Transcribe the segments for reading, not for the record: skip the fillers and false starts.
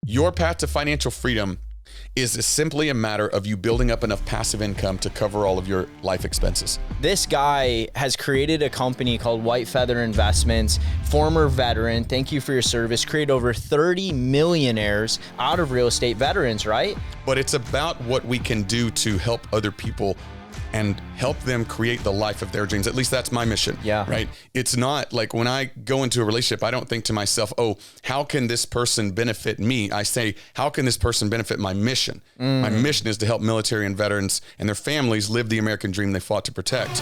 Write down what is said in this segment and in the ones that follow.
Your path to financial freedom is simply a matter of you building up enough passive income to cover all of your life expenses. This guy has created a company called White Feather Investments, former veteran. Thank you for your service. Created over 30 millionaires out of real estate, veterans, right? But it's about what we can do to help other people and help them create the life of their dreams. At least that's my mission. Yeah. Right. It's not like when I go into a relationship, I don't think to myself, oh, how can this person benefit me? I say, how can this person benefit my mission? My mission is to help military and veterans and their families live the American dream they fought to protect.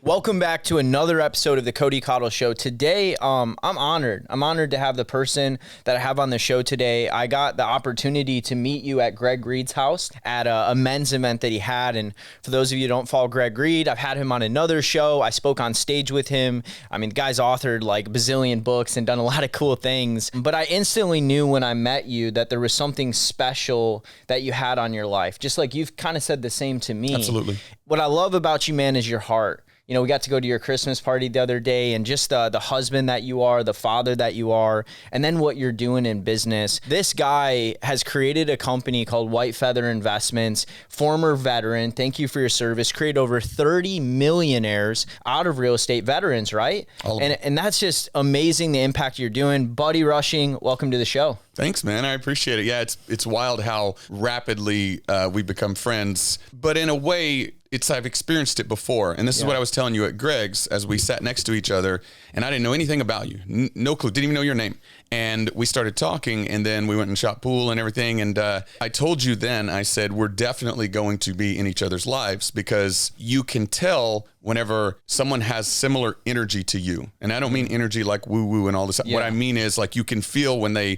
Welcome back to another episode of the Cody Cottle Show. Today, I'm honored. I'm honored to have the person that I have on the show today. I got the opportunity to meet you at Greg Reed's house at a men's event that he had. And for those of you who don't follow Greg Reed, I've had him on another show. I spoke on stage with him. I mean, the guy's authored like a bazillion books and done a lot of cool things. But I instantly knew when I met you that there was something special that you had on your life. Just like you've kind of said the same to me. Absolutely. What I love about you, man, is your heart. You know, we got to go to your Christmas party the other day, and just the husband that you are, the father that you are, and then what you're doing in business. This guy has created a company called White Feather Investments, former veteran. Thank you for your service. Created over 30 millionaires out of real estate, veterans, right? And that's just amazing, the impact you're doing. Buddy Rushing, welcome to the show. Thanks, man. I appreciate it. Yeah, it's wild how rapidly we become friends. But in a way, I've experienced it before. And this is what I was telling you at Greg's as we sat next to each other. And I didn't know anything about you. No clue. Didn't even know your name. And we started talking, and then we went and shot pool and everything. And I told you then, I said, we're definitely going to be in each other's lives because you can tell whenever someone has similar energy to you. And I don't mean energy like woo-woo and all this. Yeah. What I mean is like you can feel when they,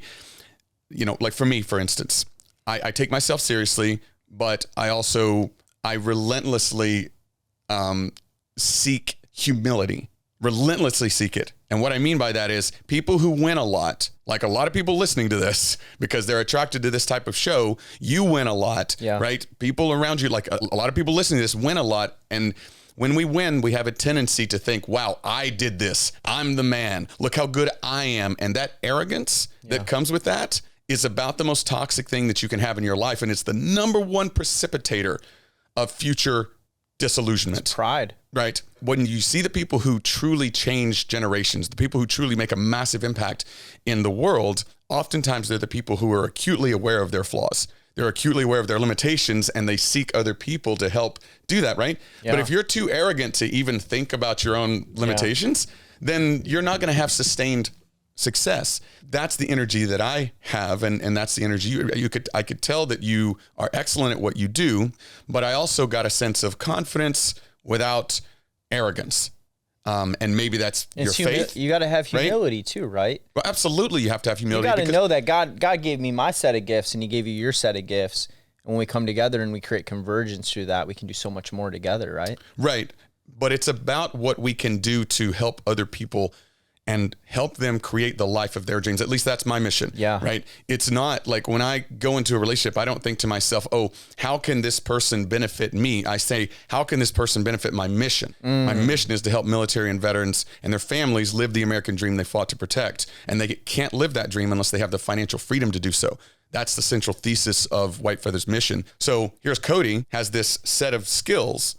you know, like for me, for instance, I take myself seriously, but I relentlessly seek humility, relentlessly seek it. And what I mean by that is people who win a lot, like a lot of people listening to this because they're attracted to this type of show, you win a lot, right? People around you, like a lot of people listening to this win a lot. And when we win, we have a tendency to think, wow, I did this. I'm the man. Look how good I am. And that arrogance that comes with that is about the most toxic thing that you can have in your life. And it's the number one precipitator of future disillusionment. It's pride. Right. When you see the people who truly change generations, the people who truly make a massive impact in the world, oftentimes they're the people who are acutely aware of their flaws. They're acutely aware of their limitations, and they seek other people to help do that, right? Yeah. But if you're too arrogant to even think about your own limitations, then you're not going to have sustained success. That's the energy that I have, and that's the energy I could tell that you are excellent at what you do, but I also got a sense of confidence without arrogance. And maybe that's your faith. You got to have humility too, right? Well, absolutely. You have to have humility. You got to know that God gave me my set of gifts and he gave you your set of gifts. And when we come together and we create convergence through that, we can do so much more together, right? Right. But it's about what we can do to help other people and help them create the life of their dreams. At least that's my mission. Yeah. Right. It's not like when I go into a relationship, I don't think to myself, oh, how can this person benefit me? I say, how can this person benefit my mission? My mission is to help military and veterans and their families live the American dream they fought to protect. And they can't live that dream unless they have the financial freedom to do so. That's the central thesis of White Feather's mission. So here's Cody has this set of skills.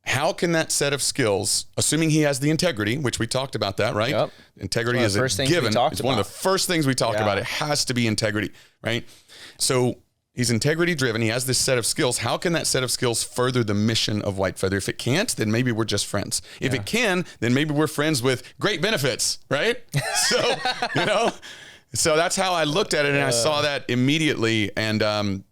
How can that set of skills, assuming he has the integrity, which we talked about that, right? Yep. Integrity is a given. It's one of the first things we talked about. It has to be integrity, right? So he's integrity driven. He has this set of skills. How can that set of skills further the mission of White Feather? If it can't, then maybe we're just friends. If it can, then maybe we're friends with great benefits, right? So, so that's how I looked at it. And I saw that immediately. And,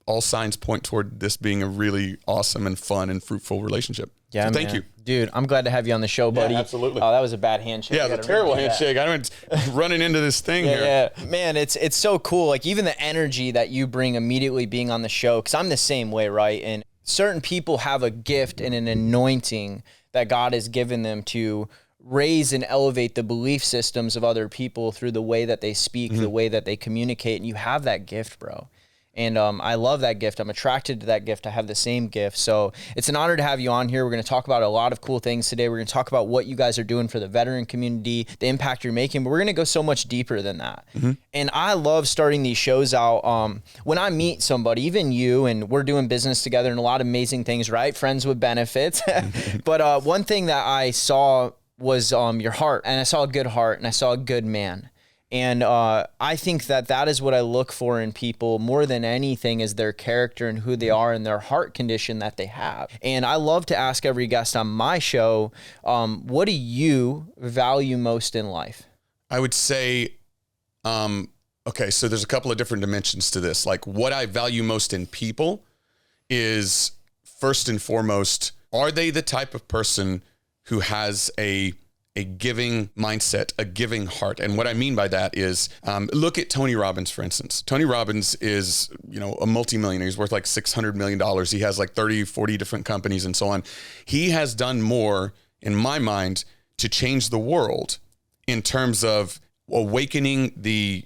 all signs point toward this being a really awesome and fun and fruitful relationship. Yeah, so thank you. Dude, I'm glad to have you on the show, buddy. Yeah, absolutely. Oh, that was a bad handshake. Yeah, it was a terrible handshake. I went running into this thing here. Yeah, man, it's so cool. Like even the energy that you bring immediately being on the show, because I'm the same way, right? And certain people have a gift and an anointing that God has given them to raise and elevate the belief systems of other people through the way that they speak, the way that they communicate. And you have that gift, bro. And I love that gift. I'm attracted to that gift. I have the same gift. So it's an honor to have you on here. We're going to talk about a lot of cool things today. We're going to talk about what you guys are doing for the veteran community, the impact you're making, but we're going to go so much deeper than that. And I love starting these shows out. When I meet somebody, even you, and we're doing business together and a lot of amazing things, right? Friends with benefits. But one thing that I saw was your heart, and I saw a good heart, and I saw a good man. And I think that is what I look for in people more than anything, is their character and who they are and their heart condition that they have. And I love to ask every guest on my show, what do you value most in life? I would say, okay, so there's a couple of different dimensions to this. Like, what I value most in people is, first and foremost, are they the type of person who has a giving mindset, a giving heart? And what I mean by that is, look at Tony Robbins, for instance. Tony Robbins is, a multimillionaire. He's worth like $600 million. He has like 30, 40 different companies and so on. He has done more, in my mind, to change the world in terms of awakening the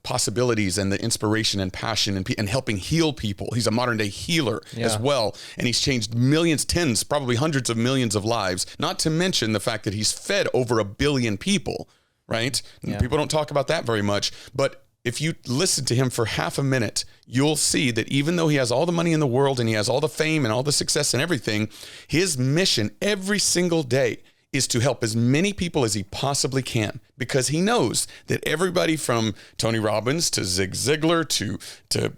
possibilities and the inspiration and passion and helping heal people. He's a modern day healer as well. And he's changed millions, tens, probably hundreds of millions of lives, not to mention the fact that he's fed over 1 billion people, right? Yeah. People don't talk about that very much, but if you listen to him for half a minute, you'll see that even though he has all the money in the world and he has all the fame and all the success and everything, his mission every single day is to help as many people as he possibly can, because he knows that everybody from Tony Robbins to Zig Ziglar to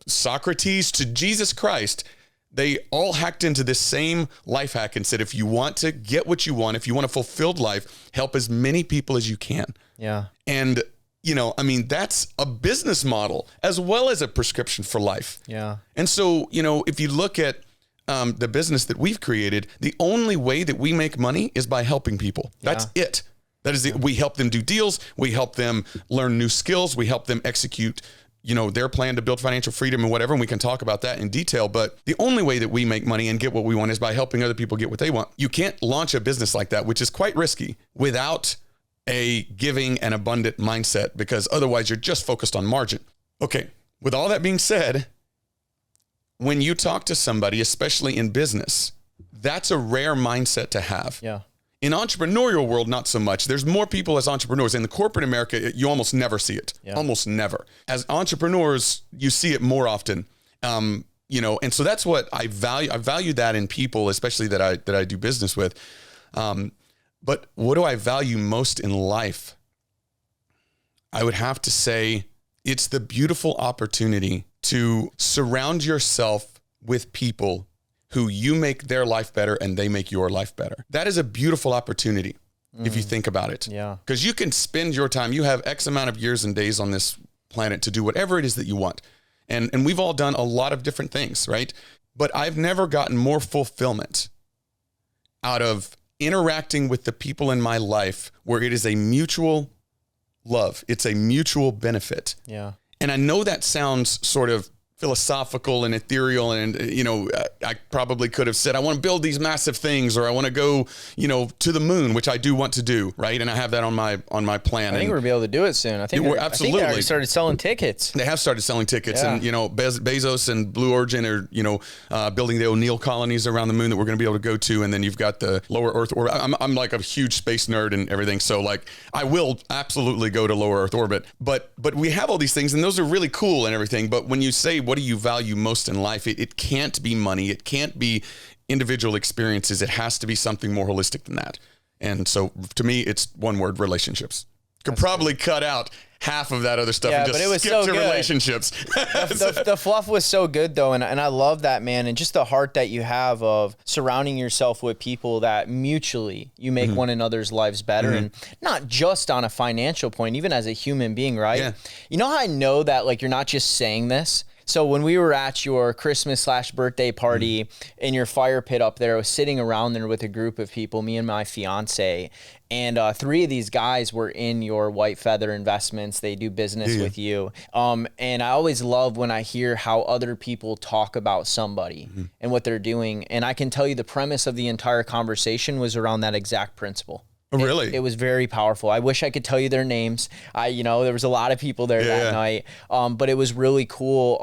Socrates to Jesus Christ, they all hacked into this same life hack and said, if you want to get what you want, if you want a fulfilled life, help as many people as you can. Yeah. And that's a business model as well as a prescription for life. Yeah. And so, if you look at the business that we've created, the only way that we make money is by helping people. That's it. That is it. We help them do deals. We help them learn new skills. We help them execute, their plan to build financial freedom and whatever. And we can talk about that in detail. But the only way that we make money and get what we want is by helping other people get what they want. You can't launch a business like that, which is quite risky, without a giving and abundant mindset, because otherwise you're just focused on margin. Okay. With all that being said, when you talk to somebody, especially in business, that's a rare mindset to have. Yeah. In entrepreneurial world, not so much. There's more people as entrepreneurs. In the corporate America, you almost never see it. Yeah. Almost never. As entrepreneurs, you see it more often. And so that's what I value. I value that in people, especially that I do business with. But what do I value most in life? I would have to say it's the beautiful opportunity to surround yourself with people who you make their life better and they make your life better. That is a beautiful opportunity if you think about it. Yeah. Because you can spend your time, you have X amount of years and days on this planet to do whatever it is that you want. And we've all done a lot of different things, right? But I've never gotten more fulfillment out of interacting with the people in my life where it is a mutual love. It's a mutual benefit. Yeah. And I know that sounds sort of philosophical and ethereal, and I probably could have said I want to build these massive things, or I want to go to the moon, which I do want to do, right? And I have that on my plan. I think we're gonna be able to do it soon. I think we're absolutely. I think they already started selling tickets. They have started selling tickets, and Bezos and Blue Origin are building the O'Neill colonies around the moon that we're going to be able to go to, and then you've got the lower Earth orbit. I'm like a huge space nerd and everything, so like I will absolutely go to lower Earth orbit. But we have all these things, and those are really cool and everything. But when you say what do you value most in life, it can't be money. It can't be individual experiences. It has to be something more holistic than that. And so to me, it's one word: relationships. Could probably cut out half of that other stuff and just skip to relationships. The fluff was so good though. And I love that, man. And just the heart that you have of surrounding yourself with people that mutually you make one another's lives better. And not just on a financial point, even as a human being, right? Yeah. You know how I know that like you're not just saying this? So when we were at your Christmas/birthday party in your fire pit up there, I was sitting around there with a group of people, me and my fiance, and 3 of these guys were in your White Feather Investments. They do business with you. And I always love when I hear how other people talk about somebody and what they're doing. And I can tell you the premise of the entire conversation was around that exact principle. Oh, really? It was very powerful. I wish I could tell you their names. There was a lot of people there that night. But it was really cool.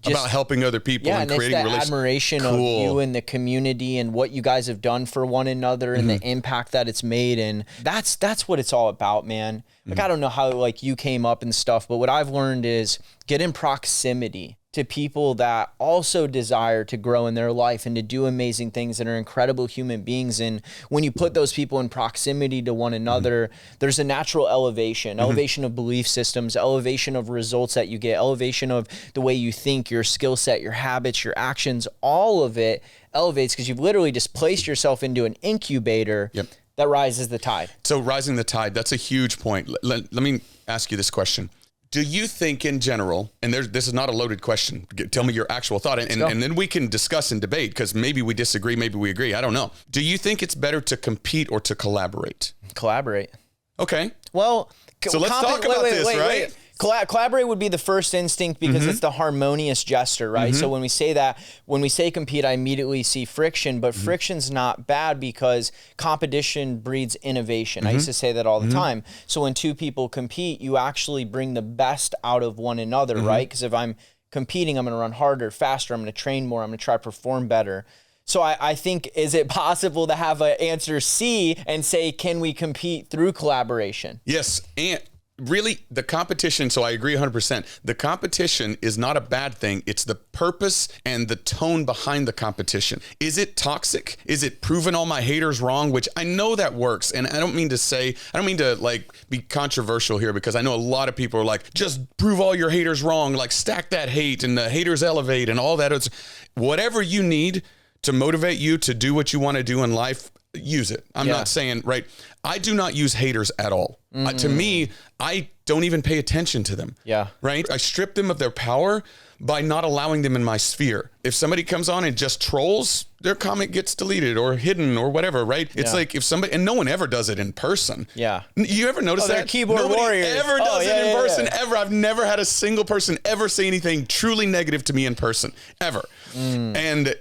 Just about helping other people and creating relationships. Admiration of you and the community and what you guys have done for one another and the impact that it's made. And that's what it's all about, man. Like, I don't know how like you came up and stuff, but what I've learned is get in proximity to people that also desire to grow in their life and to do amazing things and are incredible human beings. And when you put those people in proximity to one another, there's a natural elevation of belief systems, elevation of results that you get, elevation of the way you think, your skill set, your habits, your actions, all of it elevates because you've literally just placed yourself into an incubator that rises the tide. So rising the tide, that's a huge point. Let me ask you this question. Do you think in general, and this is not a loaded question, tell me your actual thought, and then we can discuss and debate because maybe we disagree, maybe we agree. I don't know. Do you think it's better to compete or to collaborate? Collaborate. Okay. Well, so let's talk about this, right? Collaborate would be the first instinct because it's the harmonious gesture, right? So when we say compete, I immediately see friction, but friction's not bad because competition breeds innovation. I used to say that all the time. So when two people compete, you actually bring the best out of one another, right? Because if I'm competing, I'm going to run harder, faster, I'm going to train more, I'm going to try to perform better. So I think, is it possible to have an answer C and say, can we compete through collaboration? Yes, and really, the competition, so I agree 100%. The competition is not a bad thing. It's the purpose and the tone behind the competition. Is it toxic? Is it proving all my haters wrong? Which I know that works. And I don't mean to like be controversial here because I know a lot of people are like, just prove all your haters wrong, like stack that hate and the haters elevate and all that. Whatever you need to motivate you to do what you want to do in life, use it. I'm not saying, right? I do not use haters at all. To me, I don't even pay attention to them. Yeah. Right? I strip them of their power by not allowing them in my sphere. If somebody comes on and just trolls, their comment gets deleted or hidden or whatever, right? It's like if somebody, and no one ever does it in person. Yeah. You ever notice that? Keyboard Nobody warriors. ever does it in person, ever. I've never had a single person ever say anything truly negative to me in person, ever. And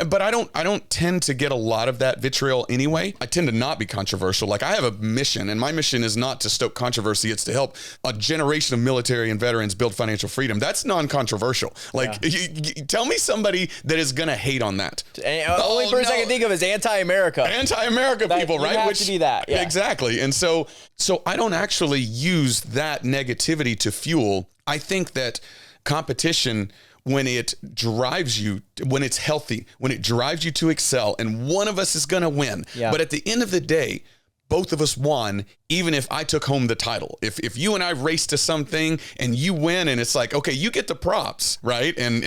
but I don't tend to get a lot of that vitriol anyway. I tend to not be controversial. Like I have a mission, and my mission is not to stoke controversy. It's to help a generation of military and veterans build financial freedom. That's non-controversial. Like you tell me somebody that is going to hate on that. The only person I can think of is anti-America. Anti-America people, right? Have to be that. Yeah. Exactly. And so I don't actually use that negativity to fuel. I think that competition, when it drives you, when it's healthy, when it drives you to excel, and one of us is going to win. Yeah. But at the end of the day, both of us won, even if I took home the title. If you and I race to something and you win, and it's like, okay, you get the props, right? And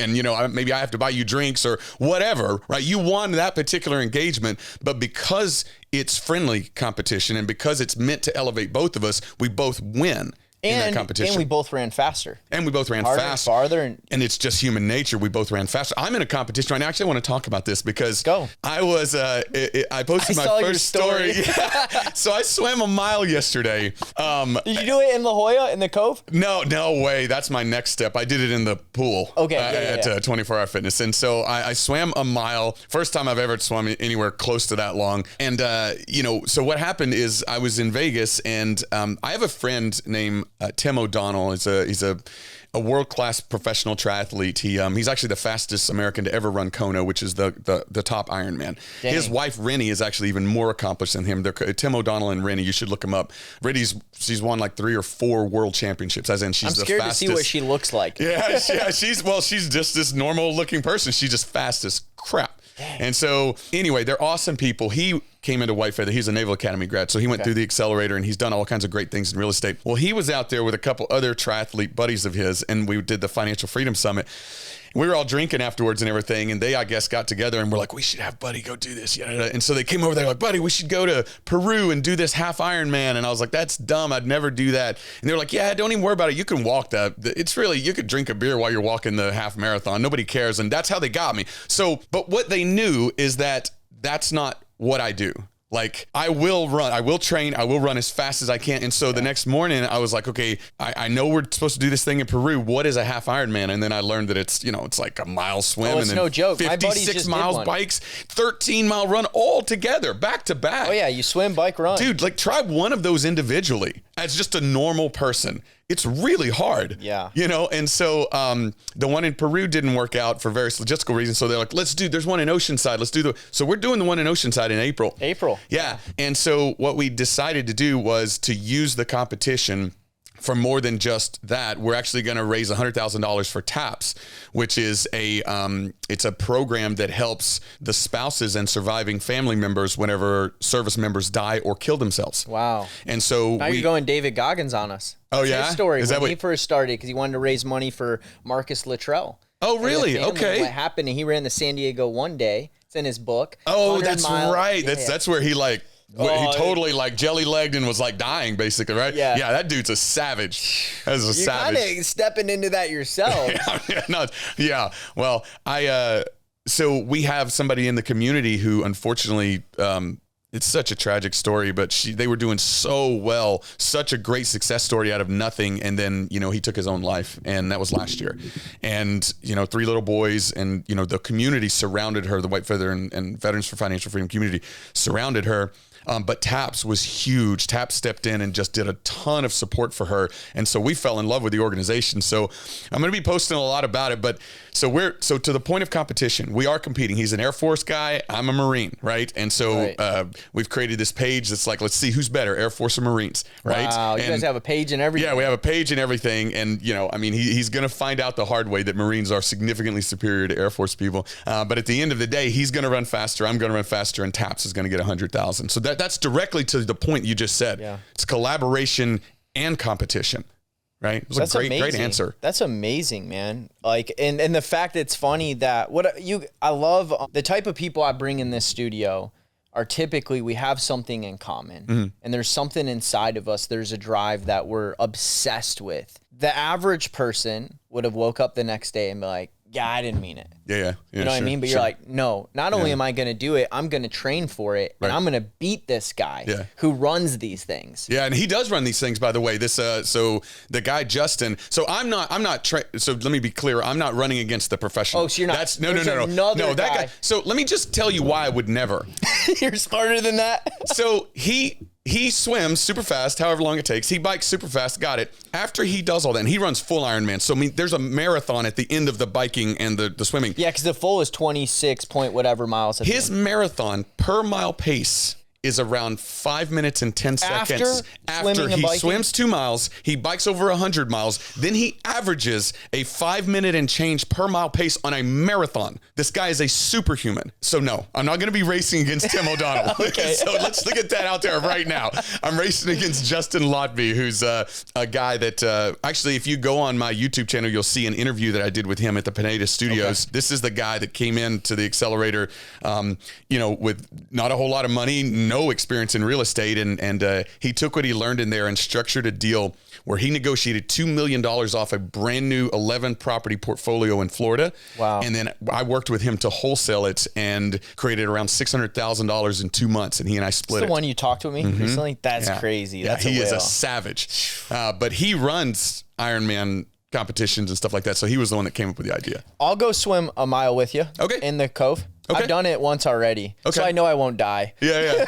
maybe I have to buy you drinks or whatever, right? You won that particular engagement, but because it's friendly competition and because it's meant to elevate both of us, we both win. In that competition. And we both ran faster. And we both ran harder, faster. Farther. And it's just human nature. We both ran faster. I'm in a competition right now. Actually, I want to talk about this because I was, I posted my first story. So I swam a mile yesterday. Did you do it in La Jolla, in the Cove? No way. That's my next step. I did it in the pool at 24 Hour Fitness. And so I swam a mile. First time I've ever swum anywhere close to that long. And, so what happened is I was in Vegas, and I have a friend named Tim O'Donnell. He's a world-class professional triathlete. He's actually the fastest American to ever run Kona, which is the top Ironman. Dang. His wife Rennie is actually even more accomplished than him. Tim O'Donnell and Rennie, you should look him up. She's won like 3 or 4 world championships. As in, she's the fastest. I'm scared to see what she looks like. Yeah. She's just this normal-looking person. She's just fast as crap. Dang. And so anyway, they're awesome people. He came into White Feather. He's a Naval Academy grad. So he went through the accelerator, and he's done all kinds of great things in real estate. Well, he was out there with a couple other triathlete buddies of his, and we did the Financial Freedom Summit. We were all drinking afterwards and everything, and they, I guess, got together and were like, we should have Buddy go do this. And so they came over there like, Buddy, we should go to Peru and do this half Ironman. And I was like, that's dumb. I'd never do that. And they were like, yeah, don't even worry about it. You can walk that. It's really, you could drink a beer while you're walking the half marathon. Nobody cares. And that's how they got me. So, but what they knew is that that's not what I do. Like, I will run, I will train, I will run as fast as I can. And so the next morning I was like, okay, I know we're supposed to do this thing in Peru. What is a half Ironman? And then I learned that it's, you know, it's like a mile swim. It's and then no joke. 56 miles bikes, 13-mile run all together, back to back. Oh yeah, you swim, bike, run. Dude, like, try one of those individually as just a normal person. It's really hard. Yeah. You know, and so the one in Peru didn't work out for various logistical reasons. So they're like, there's one in Oceanside. So we're doing the one in Oceanside in April. Yeah. And so what we decided to do was to use the competition for more than just that. We're actually going to raise $100,000 for TAPS, which is it's a program that helps the spouses and surviving family members whenever service members die or kill themselves. Wow. And so now you're going David Goggins on us. Oh, yeah? His story Is when that he first started, because he wanted to raise money for Marcus Luttrell. Oh, really? Okay. What happened, and he ran the San Diego one day. It's in his book. Oh, that's right. Yeah, that's where he like... he totally like jelly-legged and was like dying, basically, right? Yeah. Yeah, that dude's a savage. That's a savage. You're kind of stepping into that yourself. Yeah. Well, so we have somebody in the community who, unfortunately, it's such a tragic story, but they were doing so well, such a great success story out of nothing. And then, you know, he took his own life, and that was last year. And, you know, 3 little boys, and, you know, the community surrounded her, the White Feather and Veterans for Financial Freedom community surrounded her. But TAPS was huge. TAPS stepped in and just did a ton of support for her. And so we fell in love with the organization. So I'm going to be posting a lot about it. But so to the point of competition, we are competing. He's an Air Force guy. I'm a Marine, right? And so we've created this page that's like, let's see who's better, Air Force or Marines, right? Wow, you guys have a page and everything. Yeah, we have a page and everything. And, you know, I mean, he's going to find out the hard way that Marines are significantly superior to Air Force people. But at the end of the day, he's going to run faster. I'm going to run faster. And TAPS is going to get 100,000. So that's directly to the point you just said. Yeah. It's collaboration and competition, right? It was a great answer. That's amazing, man. Like, and the fact that it's funny that I love the type of people I bring in this studio are typically, we have something in common, and there's something inside of us. There's a drive that we're obsessed with. The average person would have woke up the next day and be like, yeah, I didn't mean it. Yeah. You know what I mean? But you're like, no, not only am I going to do it, I'm going to train for it, and I'm going to beat this guy who runs these things. Yeah, and he does run these things, by the way. This so the guy Justin. So so let me be clear. I'm not running against the professional. Oh, so you're not. That's no. That guy. So let me just tell you why I would never. You're smarter than that. So he swims super fast, however long it takes. He bikes super fast, got it. After he does all that, and he runs full Ironman. So, I mean, there's a marathon at the end of the biking and the swimming. Yeah, because the full is 26 point whatever miles. His marathon per mile pace is around 5 minutes and 10 seconds after he swims 2 miles, he bikes over 100 miles, then he averages a 5 minute and change per mile pace on a marathon. This guy is a superhuman. So no, I'm not going to be racing against Tim O'Donnell. Okay. So let's get that out there right now. I'm racing against Justin Lotby, who's a guy that actually, if you go on my YouTube channel, you'll see an interview that I did with him at the Pineda Studios. Okay. This is the guy that came into the accelerator, with not a whole lot of money, no experience in real estate, and he took what he learned in there and structured a deal where he negotiated $2 million off a brand new 11 property portfolio in Florida. Wow. And then I worked with him to wholesale it and created around $600,000 in 2 months, and he and I split it. The one you talked to me recently? That's crazy. Yeah, he is a savage. But he runs Ironman competitions and stuff like that, so he was the one that came up with the idea. I'll go swim a mile with you. Okay. In the cove. Okay. I've done it once already, so I know I won't die. Yeah.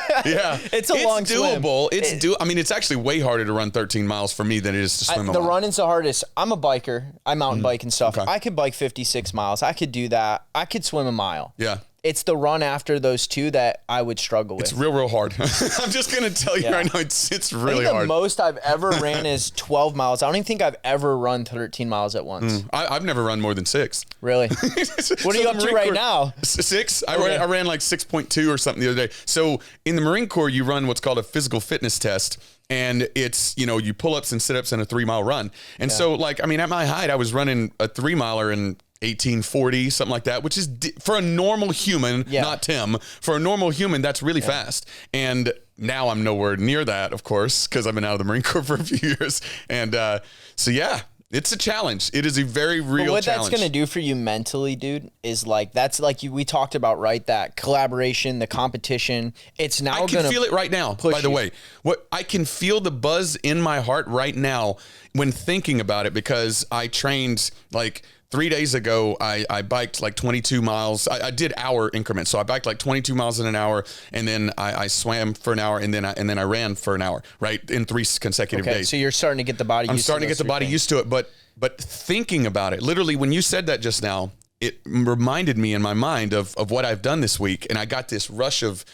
It's a long doable. swim. I mean, it's actually way harder to run 13 miles for me than it is to swim a mile. The running's the hardest. I'm a biker. I mountain bike and stuff. Okay. I could bike 56 miles. I could do that. I could swim a mile. Yeah. It's the run after those two that I would struggle with. It's real hard. I'm just going to tell you right now, it's really hard. The most I've ever ran is 12 miles. I don't even think I've ever run 13 miles at once. I've never run more than 6. Really? What are you up to right now? 6. I ran like 6.2 or something the other day. So in the Marine Corps, you run what's called a physical fitness test. And it's, you pull-ups and sit-ups and a 3-mile run. And so, at my height, I was running a 3-miler in 1840, something like that, which is for a normal human, not Tim. For a normal human, that's really fast. And now I'm nowhere near that, of course, because I've been out of the Marine Corps for a few years. And It's a challenge. It is a very real but what challenge. That's going to do for you mentally, dude, is like, that's like we talked about, right? That collaboration, the competition. It's now going to I can feel it right now, by the way. I can feel the buzz in my heart right now when thinking about it, because I trained like 3 days ago. I biked like 22 miles. I did hour increments. So I biked like 22 miles in an hour, and then I swam for an hour, and then I ran for an hour, right? In 3 consecutive days. So you're starting to get the body used to it. I'm starting to get the body used to it. But thinking about it, literally when you said that just now, it reminded me in my mind of what I've done this week. And I got this rush of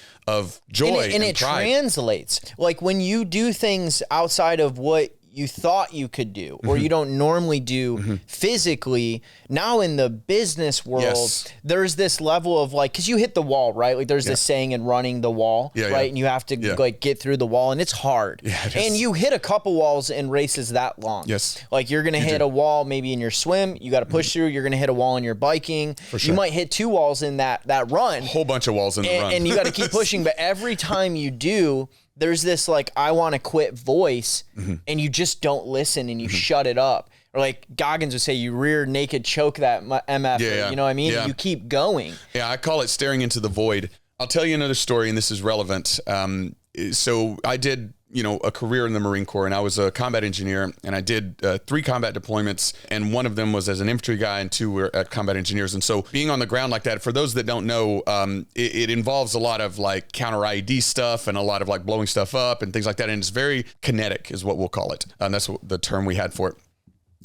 joy and it pride. Translates. Like when you do things outside of what you thought you could do, or you don't normally do physically. Now in the business world, there's this level of like, cause you hit the wall, right? Like there's this saying in running, the wall, right? And you have to like get through the wall, and it's hard. And you hit a couple walls in races that long. Like you're going to hit a wall, maybe in your swim, you got to push through. You're going to hit a wall in your biking. You might hit 2 walls in that run. A whole bunch of walls in the run. And you got to keep pushing. But every time you do, there's this like, I want to quit voice, and you just don't listen, and you shut it up. Or like Goggins would say, you rear naked choke that MF, you know what I mean? You keep going. Yeah, I call it staring into the void. I'll tell you another story, and this is relevant. So I did, a career in the Marine Corps, and I was a combat engineer, and I did 3 combat deployments, and one of them was as an infantry guy, and 2 were at combat engineers. And so being on the ground like that, for those that don't know, it involves a lot of like counter IED stuff and a lot of like blowing stuff up and things like that. And it's very kinetic is what we'll call it. That's the term we had for it.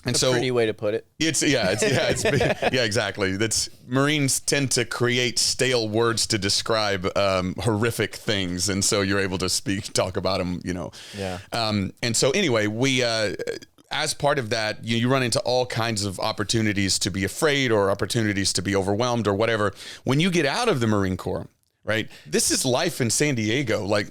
And so, pretty way to put it. It's exactly. That's Marines tend to create stale words to describe horrific things, and so you're able to talk about them. And so anyway, we as part of that, you run into all kinds of opportunities to be afraid or opportunities to be overwhelmed or whatever. When you get out of the Marine Corps, right? This is life in San Diego, like.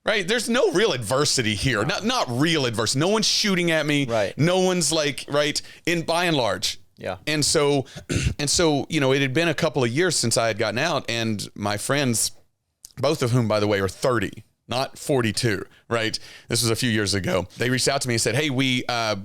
Right. There's no real adversity here. Not real adversity. No one's shooting at me. Right. No one's like, by and large. Yeah. And so, it had been a couple of years since I had gotten out, and my friends, both of whom, by the way, are 30, not 42. Right. This was a few years ago. They reached out to me and said, hey, we were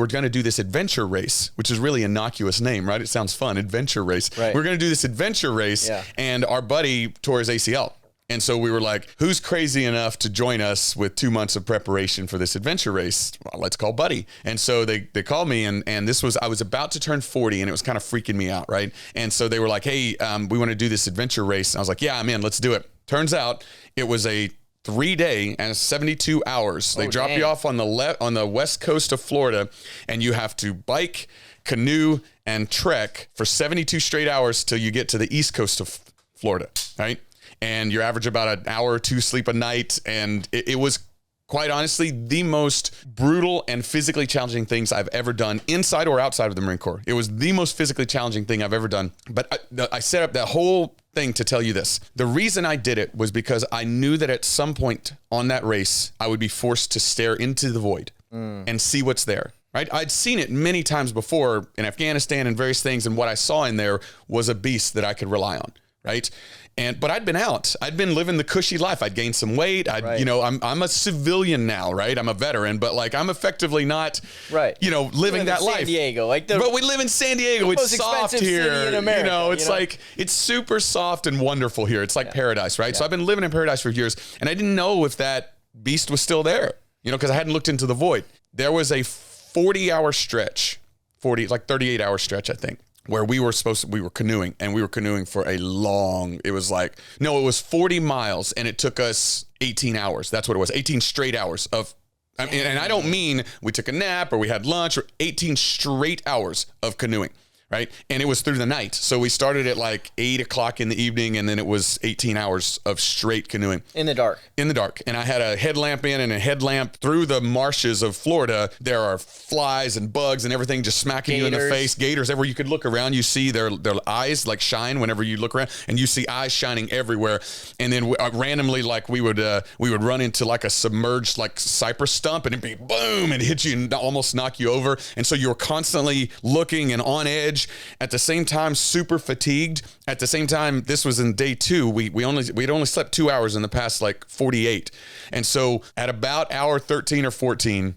going to do this adventure race, which is really innocuous name, right? It sounds fun. Adventure race. Right. We're going to do this adventure race. And our buddy tore his ACL. And so we were like, who's crazy enough to join us with 2 months of preparation for this adventure race? Well, let's call Buddy. And so they called me, and I was about to turn 40, and it was kind of freaking me out, right? And so they were like, hey, we want to do this adventure race. And I was like, yeah, I'm in, let's do it. Turns out it was a 3-day and 72 hours. They drop you off on the west coast of Florida, and you have to bike, canoe, and trek for 72 straight hours till you get to the east coast of Florida, right? And you average about an hour or 2 sleep a night. And it was quite honestly the most brutal and physically challenging things I've ever done inside or outside of the Marine Corps. It was the most physically challenging thing I've ever done. But I set up that whole thing to tell you this. The reason I did it was because I knew that at some point on that race, I would be forced to stare into the void and see what's there. Right? I'd seen it many times before in Afghanistan and various things. And what I saw in there was a beast that I could rely on. Right. But I'd been out. I'd been living the cushy life. I'd gained some weight. I'm a civilian now, right? I'm a veteran, but like I'm effectively not, living that life. San Diego, but we live in San Diego. It's soft here. City in America, like it's super soft and wonderful here. It's like paradise, right? So I've been living in paradise for years, and I didn't know if that beast was still there, because I hadn't looked into the void. There was a 40-hour stretch, 38-hour stretch, I think, where we were canoeing, and we were canoeing for it was 40 miles, and it took us 18 hours. That's what it was. 18 straight hours and I don't mean we took a nap or we had lunch, or 18 straight hours of canoeing. Right. And it was through the night. So we started at like 8 o'clock in the evening, and then it was 18 hours of straight canoeing. In the dark. And I had a headlamp in, and a headlamp through the marshes of Florida. There are flies and bugs and everything just smacking you in the face. Gators everywhere. You could look around. You see their eyes like shine whenever you look around, and you see eyes shining everywhere. And then randomly, like we would run into like a submerged like cypress stump, and it'd be boom, and hit you and almost knock you over. And so you were constantly looking and on edge. At the same time, super fatigued. At the same time, this was in day 2. We'd only slept 2 hours in the past like 48. And so at about hour 13 or 14,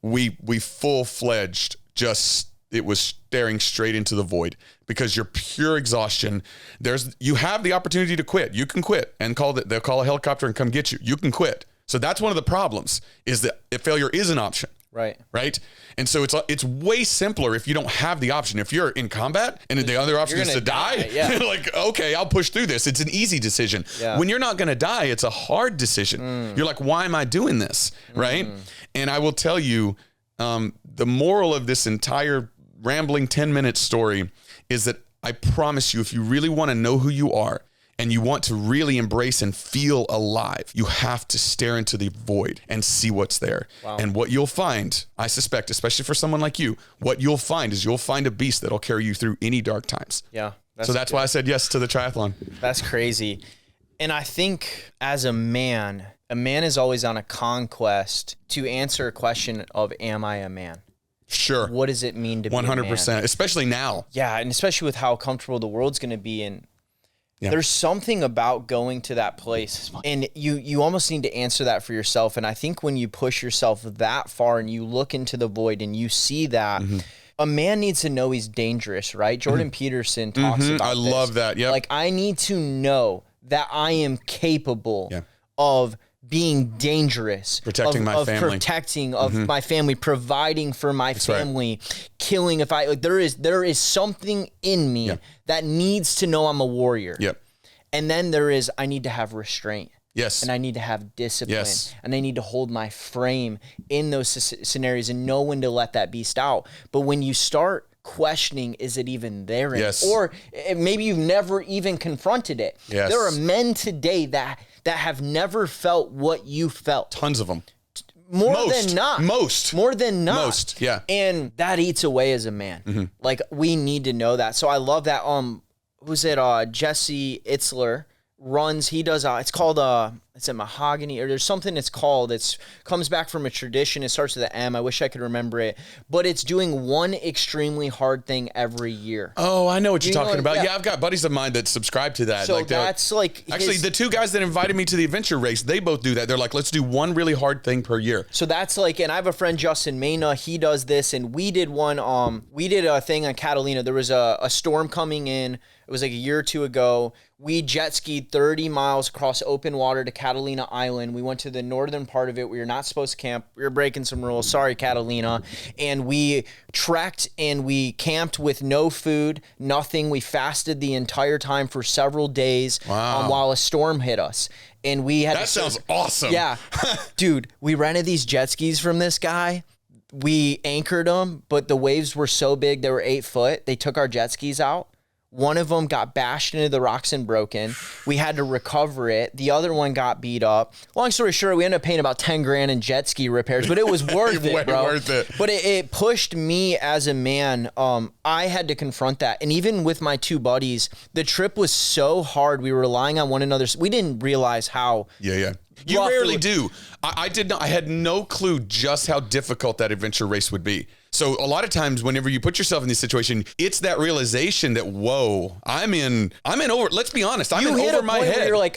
we full-fledged it was staring straight into the void because you're pure exhaustion. You have the opportunity to quit. You can quit and they'll call a helicopter and come get you. You can quit. So that's one of the problems, is that failure is an option. Right. And so it's way simpler if you don't have the option. If you're in combat and the other option is to die, you're like, okay, I'll push through this. It's an easy decision. Yeah. When you're not going to die, it's a hard decision. You're like, why am I doing this? Right. And I will tell you, the moral of this entire rambling 10-minute story is that I promise you, if you really want to know who you are and you want to really embrace and feel alive, you have to stare into the void and see what's there. Wow. And what you'll find, I suspect, especially for someone like you, what you'll find is you'll find a beast that'll carry you through any dark times. Yeah. That's why I said yes to the triathlon. That's crazy. And I think as a man is always on a conquest to answer a question of, am I a man? Sure. What does it mean to be 100%, a man? Especially now. Yeah, and especially with how comfortable the world's going to be. And there's something about going to that place, and you almost need to answer that for yourself. And I think when you push yourself that far and you look into the void and you see that, a man needs to know he's dangerous, right? Jordan Peterson talks about this. I love that. Yeah. Like, I need to know that I am capable of being dangerous, protecting my family, my family, providing for my family, killing if I like. There is something in me that needs to know I'm a warrior. Yep. And then I need to have restraint. Yes. And I need to have discipline. Yes. And I need to hold my frame in those scenarios and know when to let that beast out. But when you start questioning, is it even there? Yes. Or maybe you've never even confronted it. Yes. There are men today that have never felt what you felt. Tons of them. More than not. More than not. Most, yeah. And that eats away as a man. Like, we need to know that. So I love that. Who's it? Jesse Itzler runs. He does. It's called it's a mahogany, or there's something it's called. It's comes back from a tradition. It starts with an M. I wish I could remember it, but it's doing one extremely hard thing every year. Oh, I know what you're talking about. Yeah, I've got buddies of mine that subscribe to that. So that's like actually the two guys that invited me to the adventure race. They both do that. They're like, let's do one really hard thing per year. So that's like, and I have a friend Justin Mena. He does this, and we did one. We did a thing on Catalina. There was a storm coming in. It was like a year or two ago. We jet skied 30 miles across open water to Catalina Island. We went to the northern part of it. We were not supposed to camp. We were breaking some rules. Sorry, Catalina. And we trekked and we camped with no food, nothing. We fasted the entire time for several days while a storm hit us. And we had That sounds awesome. Yeah. Dude, we rented these jet skis from this guy. We anchored them, but the waves were so big, they were 8 foot. They took our jet skis out. One of them got bashed into the rocks and broken. We had to recover it. The other one got beat up. Long story short, we ended up paying about 10 grand in jet ski repairs, but it was worth it, bro. Worth it. But it pushed me as a man. I had to confront that. And even with my two buddies, the trip was so hard. We were relying on one another. We didn't realize how. Yeah. You rarely do. I did not. I had no clue just how difficult that adventure race would be. So a lot of times, whenever you put yourself in this situation, it's that realization that, whoa, I'm in over. Let's be honest, I'm in over my head. You're like,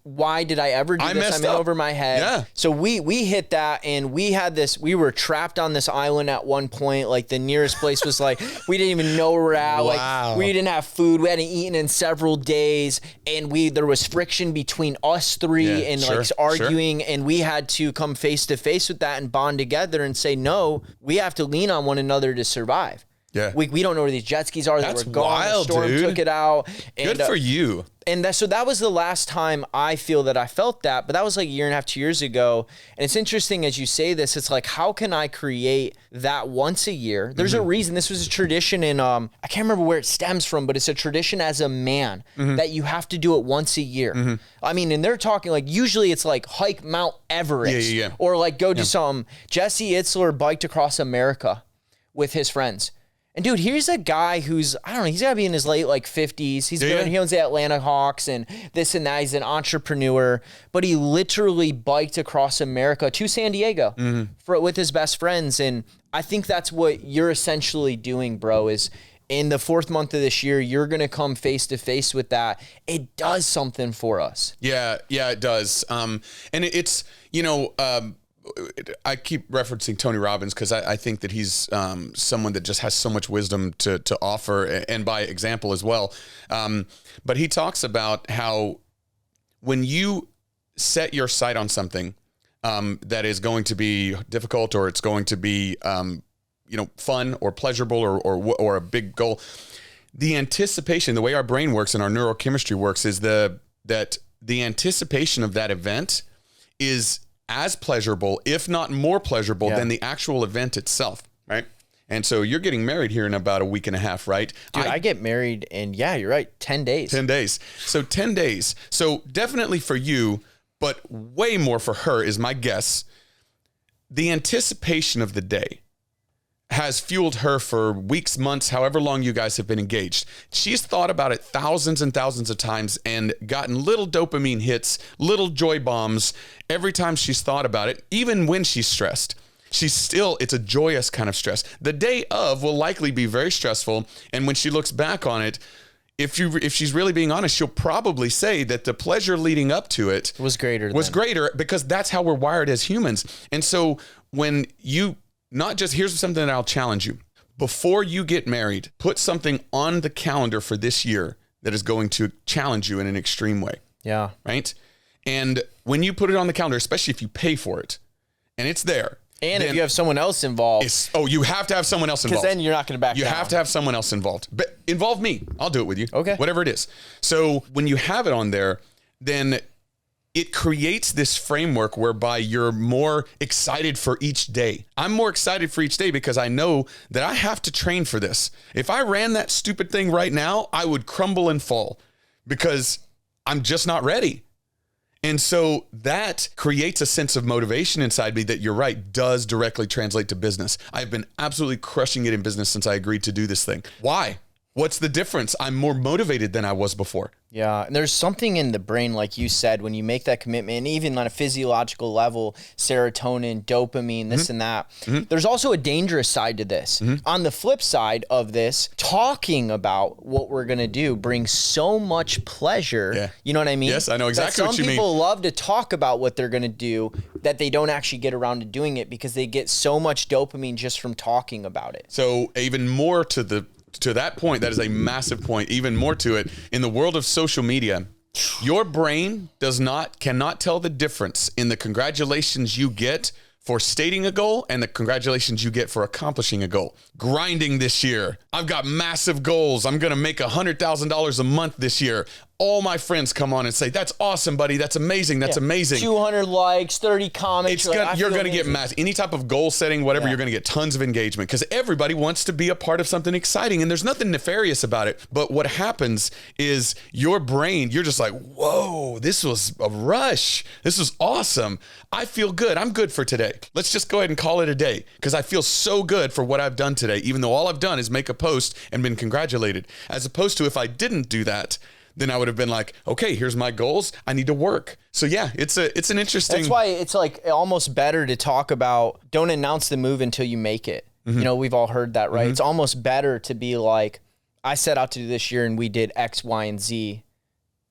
why did I ever do this? I'm in over my head. Yeah. So we hit that, and we had this. We were trapped on this island at one point. Like, the nearest place was like, we didn't even know where we're at. Wow. Like, we didn't have food. We hadn't eaten in several days, and there was friction between us three and arguing, and we had to come face to face with that and bond together and say, no, we have to lean on one another to survive. Yeah, we don't know where these jet skis are. That's they were gone. Wild, the storm dude. took it out. And, good for you. And so that was the last time I feel that I felt that. But that was like a year and a half, 2 years ago. And it's interesting as you say this. It's like, how can I create that once a year? There's a reason. This was a tradition in I can't remember where it stems from, but it's a tradition as a man that you have to do it once a year. I mean, and they're talking like, usually it's like hike Mount Everest or like go do something. Jesse Itzler biked across America with his friends. And dude, here's a guy who's, I don't know, he's got to be in his late like 50s. He owns the Atlanta Hawks and this and that. He's an entrepreneur, but he literally biked across America to San Diego with his best friends. And I think that's what you're essentially doing, bro, is in the 4th month of this year, you're going to come face to face with that. It does something for us. Yeah, it does. And it's, I keep referencing Tony Robbins because I think that he's someone that just has so much wisdom to offer, and by example as well. But he talks about how when you set your sight on something that is going to be difficult, or it's going to be fun or pleasurable, or a big goal, the anticipation, the way our brain works and our neurochemistry works, is that the anticipation of that event is as pleasurable, if not more pleasurable, than the actual event itself, right? And so you're getting married here in about a week and a half, right? Dude, I get married in, you're right, 10 days. 10 days. So 10 days. So definitely for you, but way more for her is my guess. The anticipation of the day has fueled her for weeks, months, however long you guys have been engaged. She's thought about it thousands and thousands of times and gotten little dopamine hits, little joy bombs every time she's thought about it, even when she's stressed. It's a joyous kind of stress. The day of will likely be very stressful, and when she looks back on it, if she's really being honest, she'll probably say that the pleasure leading up to it was greater because that's how we're wired as humans. And so when you here's something that I'll challenge you. Before you get married, put something on the calendar for this year that is going to challenge you in an extreme way. Yeah. Right? And when you put it on the calendar, especially if you pay for it, and it's there. And if you have someone else involved. You have to have someone else involved. Because then you're not going to back down. You have to have someone else involved. But involve me. I'll do it with you. Okay. Whatever it is. So when you have it on there, then it creates this framework whereby you're more excited for each day. I'm more excited for each day because I know that I have to train for this. If I ran that stupid thing right now, I would crumble and fall because I'm just not ready. And so that creates a sense of motivation inside me that, you're right, does directly translate to business. I've been absolutely crushing it in business since I agreed to do this thing. Why? What's the difference? I'm more motivated than I was before. Yeah, and there's something in the brain, like you said, when you make that commitment, and even on a physiological level, serotonin, dopamine, this and that. There's also a dangerous side to this. On the flip side of this, talking about what we're going to do brings so much pleasure. Yeah. You know what I mean? Yes, I know exactly what you mean. Some people love to talk about what they're going to do that they don't actually get around to doing it because they get so much dopamine just from talking about it. So even more to that point, that is a massive point, even more to it, in the world of social media, your brain cannot tell the difference in the congratulations you get for stating a goal and the congratulations you get for accomplishing a goal. Grinding this year. I've got massive goals. I'm going to make $100,000 a month this year. All my friends come on and say, that's awesome, buddy. That's amazing. That's amazing. 200 likes, 30 comments. You're going to get massive. Any type of goal setting, whatever, you're going to get tons of engagement because everybody wants to be a part of something exciting, and there's nothing nefarious about it. But what happens is your brain, you're just like, whoa, this was a rush. This was awesome. I feel good. I'm good for today. Let's just go ahead and call it a day because I feel so good for what I've done today, even though all I've done is make a post and been congratulated. As opposed to if I didn't do that, then I would have been like, okay, here's my goals. I need to work. So yeah, it's an interesting. That's why it's like almost better to talk about, don't announce the move until you make it. You know, we've all heard that, right? It's almost better to be like, I set out to do this year and we did X, Y, and Z.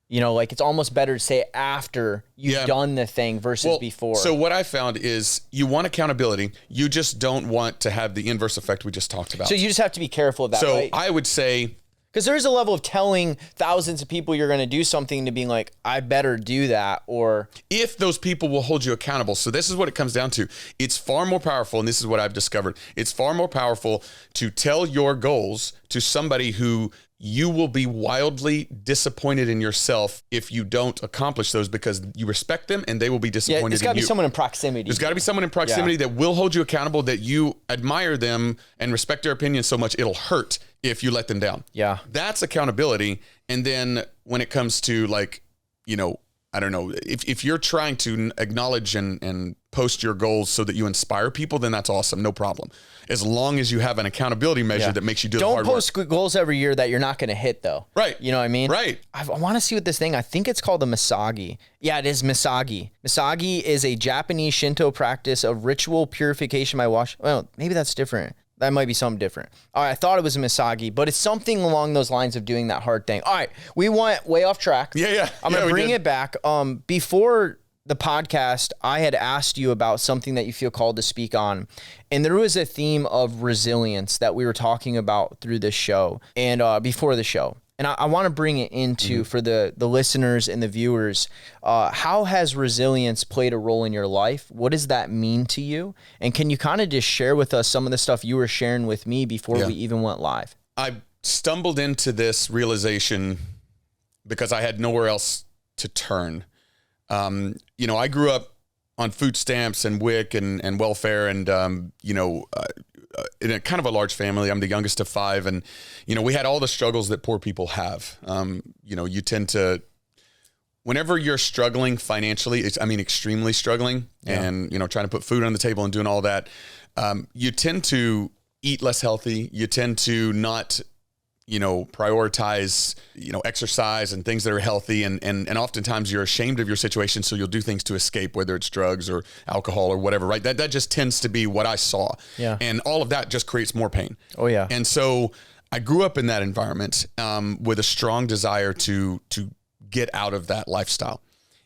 You know, like it's almost better to say after you've done the thing versus before. So what I found is you want accountability. You just don't want to have the inverse effect we just talked about. So you just have to be careful of that, right? So I would say, because there's a level of telling thousands of people you're going to do something to being like, I better do that, or if those people will hold you accountable. So this is what it comes down to. It's far more powerful, and this is what I've discovered. It's far more powerful to tell your goals to somebody who you will be wildly disappointed in yourself if you don't accomplish those because you respect them and they will be disappointed in you. There's got to be someone in proximity. There's got to be someone in proximity that will hold you accountable, that you admire them and respect their opinion so much it'll hurt if you let them down. Yeah. That's accountability. And then when it comes to like, you know, I don't know, if you're trying to acknowledge and post your goals so that you inspire people, then that's awesome. No problem. As long as you have an accountability measure that makes you do the hard work. Don't post goals every year that you're not going to hit though. Right. You know what I mean? Right. I want to see what this thing, I think it's called a Misagi. Yeah, it is Misagi. Misagi is a Japanese Shinto practice of ritual purification by wash. Well, maybe that's different. That might be something different. All right, I thought it was a Misagi, but it's something along those lines of doing that hard thing. All right, we went way off track. Yeah. I'm going to bring it back. Before the podcast, I had asked you about something that you feel called to speak on. And there was a theme of resilience that we were talking about through this show and before the show. And I want to bring it into for the listeners and the viewers. How has resilience played a role in your life? What does that mean to you? And can you kind of just share with us some of the stuff you were sharing with me before we even went live? I stumbled into this realization because I had nowhere else to turn. I grew up on food stamps and WIC and welfare and, in a kind of a large family. I'm the youngest of 5. And, we had all the struggles that poor people have. You tend to, whenever you're struggling financially, extremely struggling and, trying to put food on the table and doing all that, you tend to eat less healthy. You tend to not, prioritize, exercise and things that are healthy. And oftentimes you're ashamed of your situation. So you'll do things to escape, whether it's drugs or alcohol or whatever, right? That just tends to be what I saw. Yeah. And all of that just creates more pain. Oh yeah. And so I grew up in that environment, with a strong desire to get out of that lifestyle.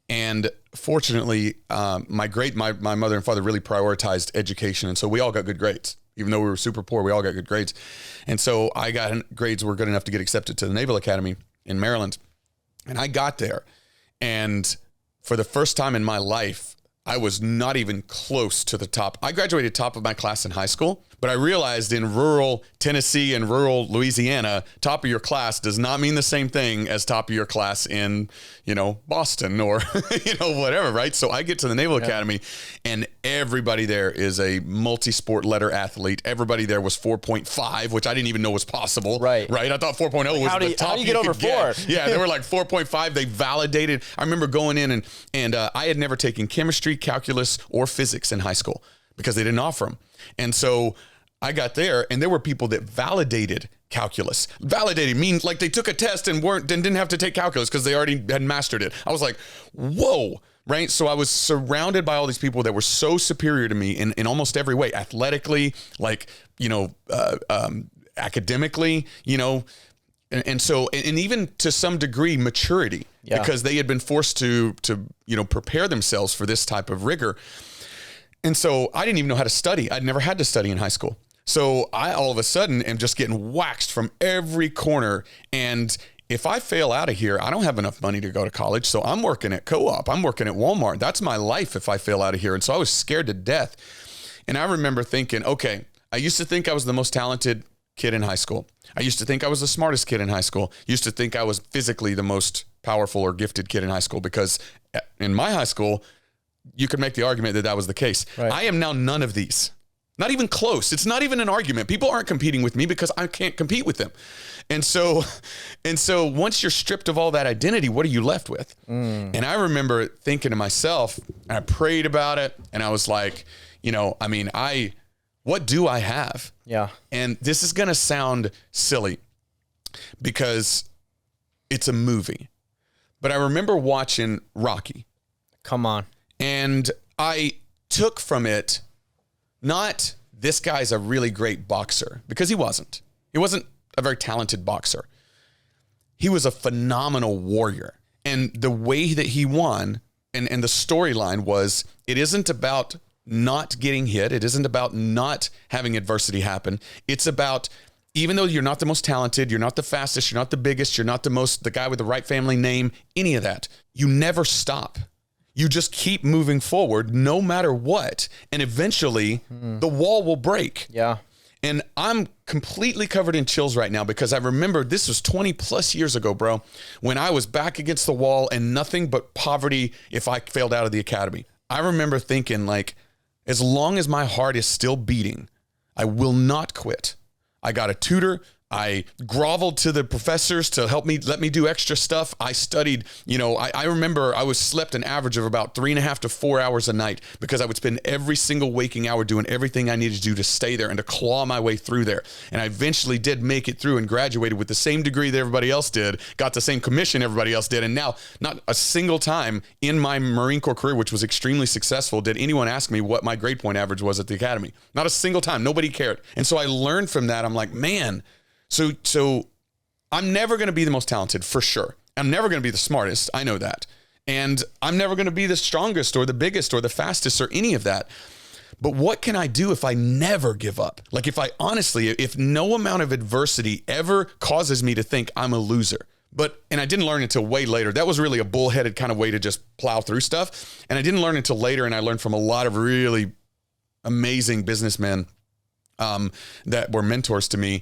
And fortunately, my mother and father really prioritized education. And so we all got good grades. Even though we were super poor, we all got good grades. And so I got grades were good enough to get accepted to the Naval Academy in Maryland. And I got there. And for the first time in my life, I was not even close to the top. I graduated top of my class in high school, but I realized in rural Tennessee and rural Louisiana, top of your class does not mean the same thing as top of your class in, Boston or, whatever, right? So I get to the Naval Academy and everybody there is a multi-sport letter athlete. Everybody there was 4.5, which I didn't even know was possible. Right. I thought 4.0 was the top. How do you get over 4? Yeah, they were like 4.5. They validated. I remember going in and I had never taken chemistry, calculus, or physics in high school because they didn't offer them. And so I got there and there were people that validated calculus. Validated means like they took a test and didn't have to take calculus because they already had mastered it. I was like, whoa, right? So I was surrounded by all these people that were so superior to me in almost every way, athletically, academically, and so, and even to some degree, maturity, because they had been forced to prepare themselves for this type of rigor. And so I didn't even know how to study. I'd never had to study in high school. So I all of a sudden am just getting waxed from every corner. And if I fail out of here, I don't have enough money to go to college. So I'm working at Co-op. I'm working at Walmart. That's my life if I fail out of here. And so I was scared to death. And I remember thinking, okay, I used to think I was the most talented kid in high school. I used to think I was the smartest kid in high school. Used to think I was physically the most powerful or gifted kid in high school because in my high school, you could make the argument that that was the case. Right. I am now none of these. Not even close. It's not even an argument. People aren't competing with me because I can't compete with them. And so once you're stripped of all that identity, what are you left with? And I remember thinking to myself, and I prayed about it, and I was like, what do I have? Yeah. And this is going to sound silly because it's a movie. But I remember watching Rocky. Come on. And I took from it, not this guy's a really great boxer, because he wasn't. He wasn't a very talented boxer. He was a phenomenal warrior. And the way that he won, and the storyline was, it isn't about not getting hit. It isn't about not having adversity happen. It's about, even though you're not the most talented, you're not the fastest, you're not the biggest, you're not the guy with the right family name, any of that, you never stop. You just keep moving forward no matter what. And eventually the wall will break. Yeah. And I'm completely covered in chills right now because I remember this was 20 plus years ago, bro, when I was back against the wall and nothing but poverty if I failed out of the academy. I remember thinking, like, as long as my heart is still beating, I will not quit. I got a tutor. I groveled to the professors to let me do extra stuff. I studied, I remember I slept an average of about 3.5 to 4 hours a night because I would spend every single waking hour doing everything I needed to do to stay there and to claw my way through there. And I eventually did make it through and graduated with the same degree that everybody else did, got the same commission everybody else did. And now not a single time in my Marine Corps career, which was extremely successful, did anyone ask me what my grade point average was at the academy. Not a single time. Nobody cared. And so I learned from that. I'm like, man, So I'm never going to be the most talented for sure. I'm never going to be the smartest. I know that. And I'm never going to be the strongest or the biggest or the fastest or any of that. But what can I do if I never give up? Like if no amount of adversity ever causes me to think I'm a loser. And I didn't learn until way later. That was really a bullheaded kind of way to just plow through stuff. And I didn't learn until later. And I learned from a lot of really amazing businessmen that were mentors to me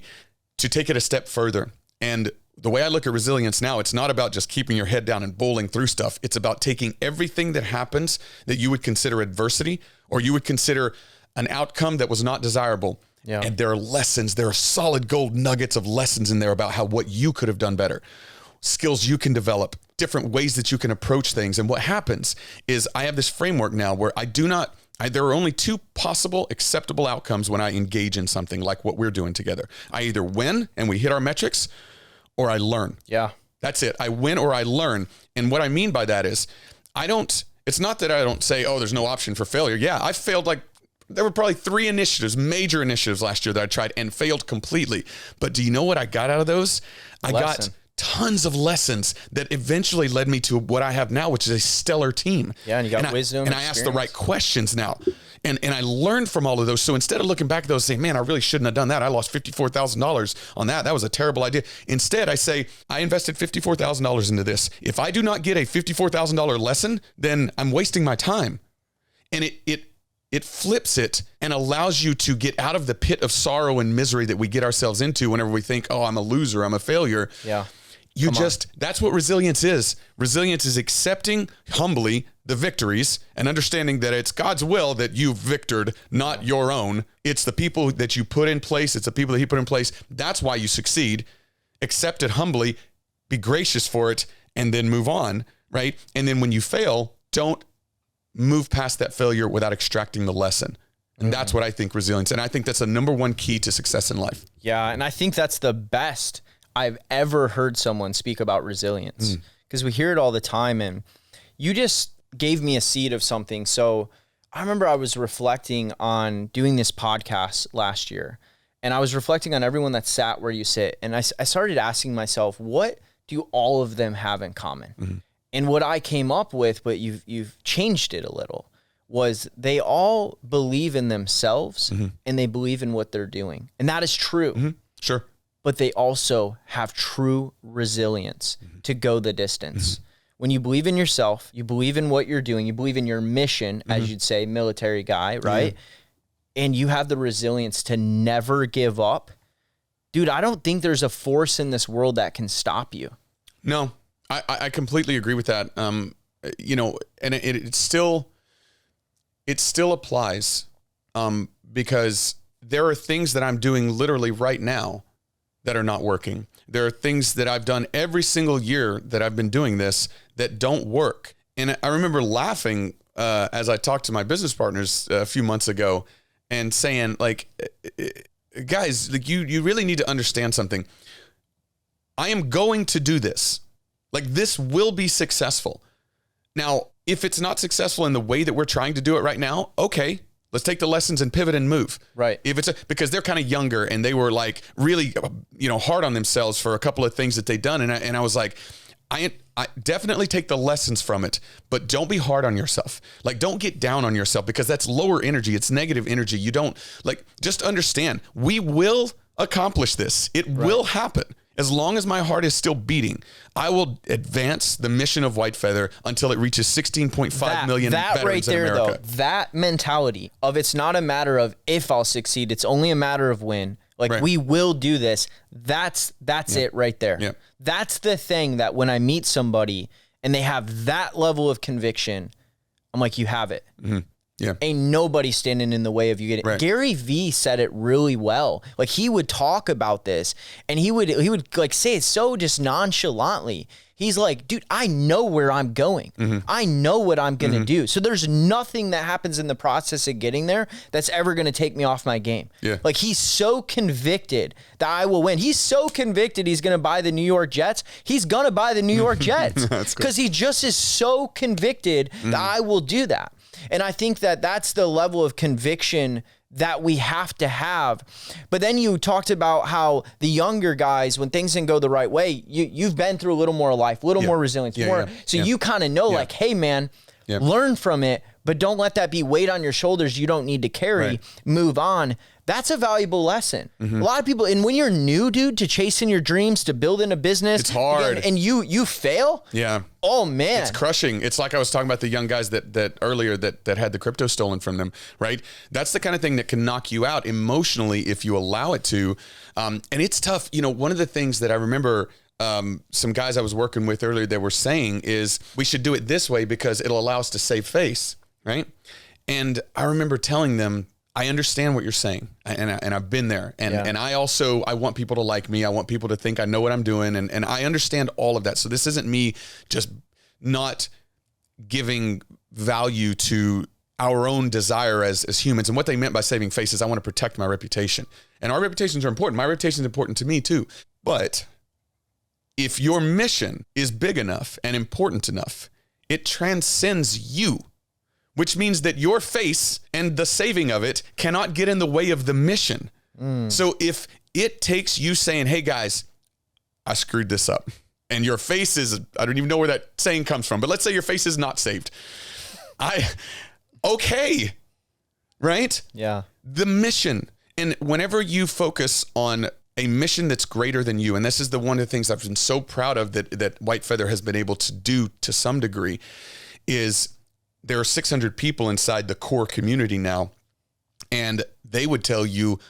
to take it a step further. And the way I look at resilience now, it's not about just keeping your head down and bowling through stuff. It's about taking everything that happens that you would consider adversity or you would consider an outcome that was not desirable. Yeah. And there are lessons, there are solid gold nuggets of lessons in there about what you could have done better, skills you can develop, different ways that you can approach things. And what happens is I have this framework now where there are only two possible acceptable outcomes when I engage in something like what we're doing together. I either win and we hit our metrics, or I learn. Yeah. That's it. I win or I learn. And what I mean by that is it's not that I don't say, oh, there's no option for failure. Yeah, I failed there were probably 3 major initiatives last year that I tried and failed completely. But do you know what I got out of those? I got tons of lessons that eventually led me to what I have now, which is a stellar team. Yeah, and you got wisdom. And I ask the right questions now. And I learned from all of those. So instead of looking back at those saying, man, I really shouldn't have done that. I lost $54,000 on that. That was a terrible idea. Instead, I say, I invested $54,000 into this. If I do not get a $54,000 lesson, then I'm wasting my time. And it flips it and allows you to get out of the pit of sorrow and misery that we get ourselves into whenever we think, oh, I'm a loser, I'm a failure. Yeah. That's what resilience is. Resilience is accepting humbly the victories and understanding that it's God's will that you've victored, not your own. It's the people that you put in place. It's the people that he put in place. That's why you succeed. Accept it humbly, be gracious for it, and then move on, right? And then when you fail, don't move past that failure without extracting the lesson. And that's what I think resilience. And I think that's the number one key to success in life. Yeah. And I think that's the best I've ever heard someone speak about resilience, because we hear it all the time. And you just gave me a seed of something. So I remember I was reflecting on doing this podcast last year, and I was reflecting on everyone that sat where you sit. And I started asking myself, what do all of them have in common? Mm-hmm. And what I came up with, but you've changed it a little, was they all believe in themselves and they believe in what they're doing. And that is true. Mm-hmm. Sure. But they also have true resilience to go the distance. When you believe in yourself, you believe in what you're doing, you believe in your mission, as you'd say, military guy, right? And you have the resilience to never give up. Dude, I don't think there's a force in this world that can stop you. No, I completely agree with that. And it still applies because there are things that I'm doing literally right now that are not working. There are things that I've done every single year that I've been doing this that don't work. And I remember laughing as I talked to my business partners a few months ago and saying, like, guys, like you really need to understand something. I am going to do this. Like, this will be successful. Now, if it's not successful in the way that we're trying to do it right now, okay, let's take the lessons and pivot and move. Right. If it's because they're kind of younger and they were like really, hard on themselves for a couple of things that they'd done. And I was like, I definitely take the lessons from it, but don't be hard on yourself. Like, don't get down on yourself, because that's lower energy. It's negative energy. You don't just understand, we will accomplish this. It will happen. As long as my heart is still beating, I will advance the mission of White Feather until it reaches 16.5 million veterans in America. Though, that mentality of it's not a matter of if I'll succeed, it's only a matter of when. Like, we will do this. That's it right there. Yeah. That's the thing that when I meet somebody and they have that level of conviction, I'm like, you have it. Mm-hmm. Yeah. Ain't nobody standing in the way of you getting. Right. Gary Vee said it really well. Like, he would talk about this and he would like say it so just nonchalantly. He's like, dude, I know where I'm going. Mm-hmm. I know what I'm going to do. So there's nothing that happens in the process of getting there that's ever going to take me off my game. Yeah. Like, he's so convicted that I will win. He's so convicted he's going to buy the New York Jets. He's going to buy the New York Jets because he just is so convicted that I will do that. And I think that that's the level of conviction that we have to have. But then you talked about how the younger guys, when things didn't go the right way, you've been through a little more life, a little more resilience, So you kind of know like, hey man, learn from it, but don't let that be weight on your shoulders you don't need to carry. Move on. That's a valuable lesson. A lot of people, and when you're new, dude, to chasing your dreams, to building a business, it's hard. And you fail. Yeah. Oh man. It's crushing. It's like I was talking about the young guys that earlier that had the crypto stolen from them, right? That's the kind of thing that can knock you out emotionally if you allow it to. And it's tough. You know, one of the things that I remember some guys I was working with earlier that were saying is we should do it this way because it'll allow us to save face, right? And I remember telling them, I understand what you're saying, and I've been there, and I want people to like me. I want people to think I know what I'm doing, and I understand all of that. So this isn't me just not giving value to our own desire as humans. And what they meant by saving face is I want to protect my reputation, and our reputations are important. My reputation is important to me too. But if your mission is big enough and important enough, it transcends you. Which means that your face and the saving of it cannot get in the way of the mission. So if it takes you saying, hey guys, I screwed this up. And your face is, I don't even know where that saying comes from, but let's say your face is not saved. Okay, right? Yeah. The mission. And whenever you focus on a mission that's greater than you, and this is one of the things I've been so proud of that White Feather has been able to do to some degree, is there are 600 people inside the core community now, and they would tell you,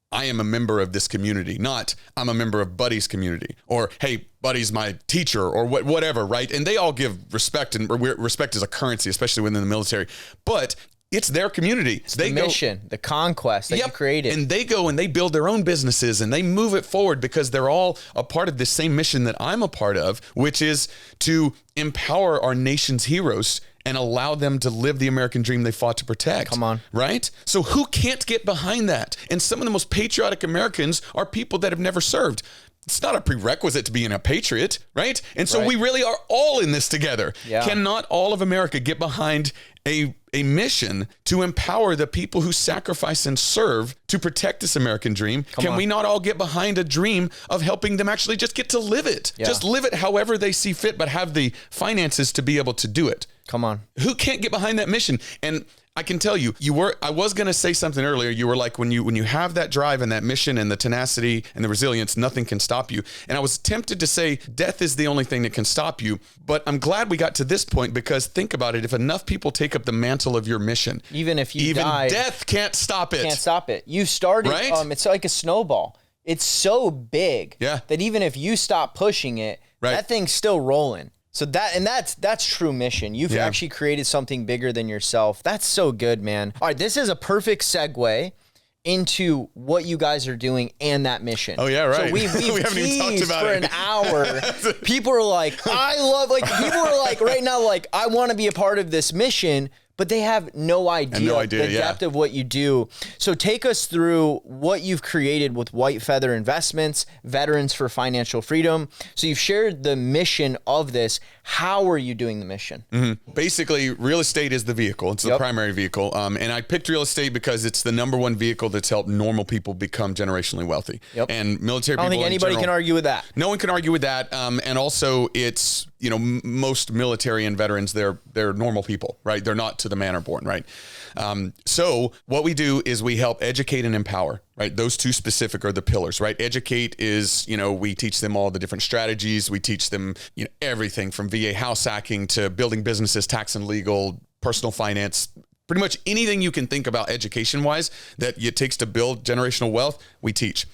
I am a member of this community, not I'm a member of Buddy's community, or hey, Buddy's my teacher, or whatever, right? And they all give respect, and respect is a currency, especially within the military, but it's their community. It's the mission, the conquest that you created. And they go and they build their own businesses and they move it forward because they're all a part of the same mission that I'm a part of, which is to empower our nation's heroes and allow them to live the American dream they fought to protect. Come on. Right? So who can't get behind that? And some of the most patriotic Americans are people that have never served. It's not a prerequisite to being a patriot, right? And so we really are all in this together. Yeah. Cannot all of America get behind a mission to empower the people who sacrifice and serve to protect this American dream? Can we not all get behind a dream of helping them actually just get to live it? Yeah. Just live it however they see fit, but have the finances to be able to do it. Come on. Who can't get behind that mission? And I can tell you, I was going to say something earlier. You were like, when you have that drive and that mission and the tenacity and the resilience, nothing can stop you. And I was tempted to say death is the only thing that can stop you. But I'm glad we got to this point, because think about it. If enough people take up the mantle of your mission, even if you die, death can't stop it. Can't stop it. You started, right? It's like a snowball. It's so big that even if you stop pushing it, that thing's still rolling. So that's true mission. You've actually created something bigger than yourself. That's so good, man. All right, this is a perfect segue into what you guys are doing and that mission. Oh yeah, right. So we haven't even talked about it for an hour. People are like, people are like right now, like, I want to be a part of this mission, but they have no idea the depth of what you do. So take us through what you've created with White Feather Investments, Veterans for Financial Freedom. So you've shared the mission of this. How are you doing the mission? Mm-hmm. Basically, real estate is the vehicle. It's the primary vehicle. And I picked real estate because it's the number one vehicle that's helped normal people become generationally wealthy. Yep. And military people, I don't think anybody can argue with that. No one can argue with that. And also it's, most military and veterans, they're normal people, right? They're not to the manor born, right? So what we do is we help educate and empower, right? Those two specific are the pillars, right? Educate is, we teach them all the different strategies. We teach them, everything from VA house hacking to building businesses, tax and legal, personal finance, pretty much anything you can think about education-wise that it takes to build generational wealth, we teach.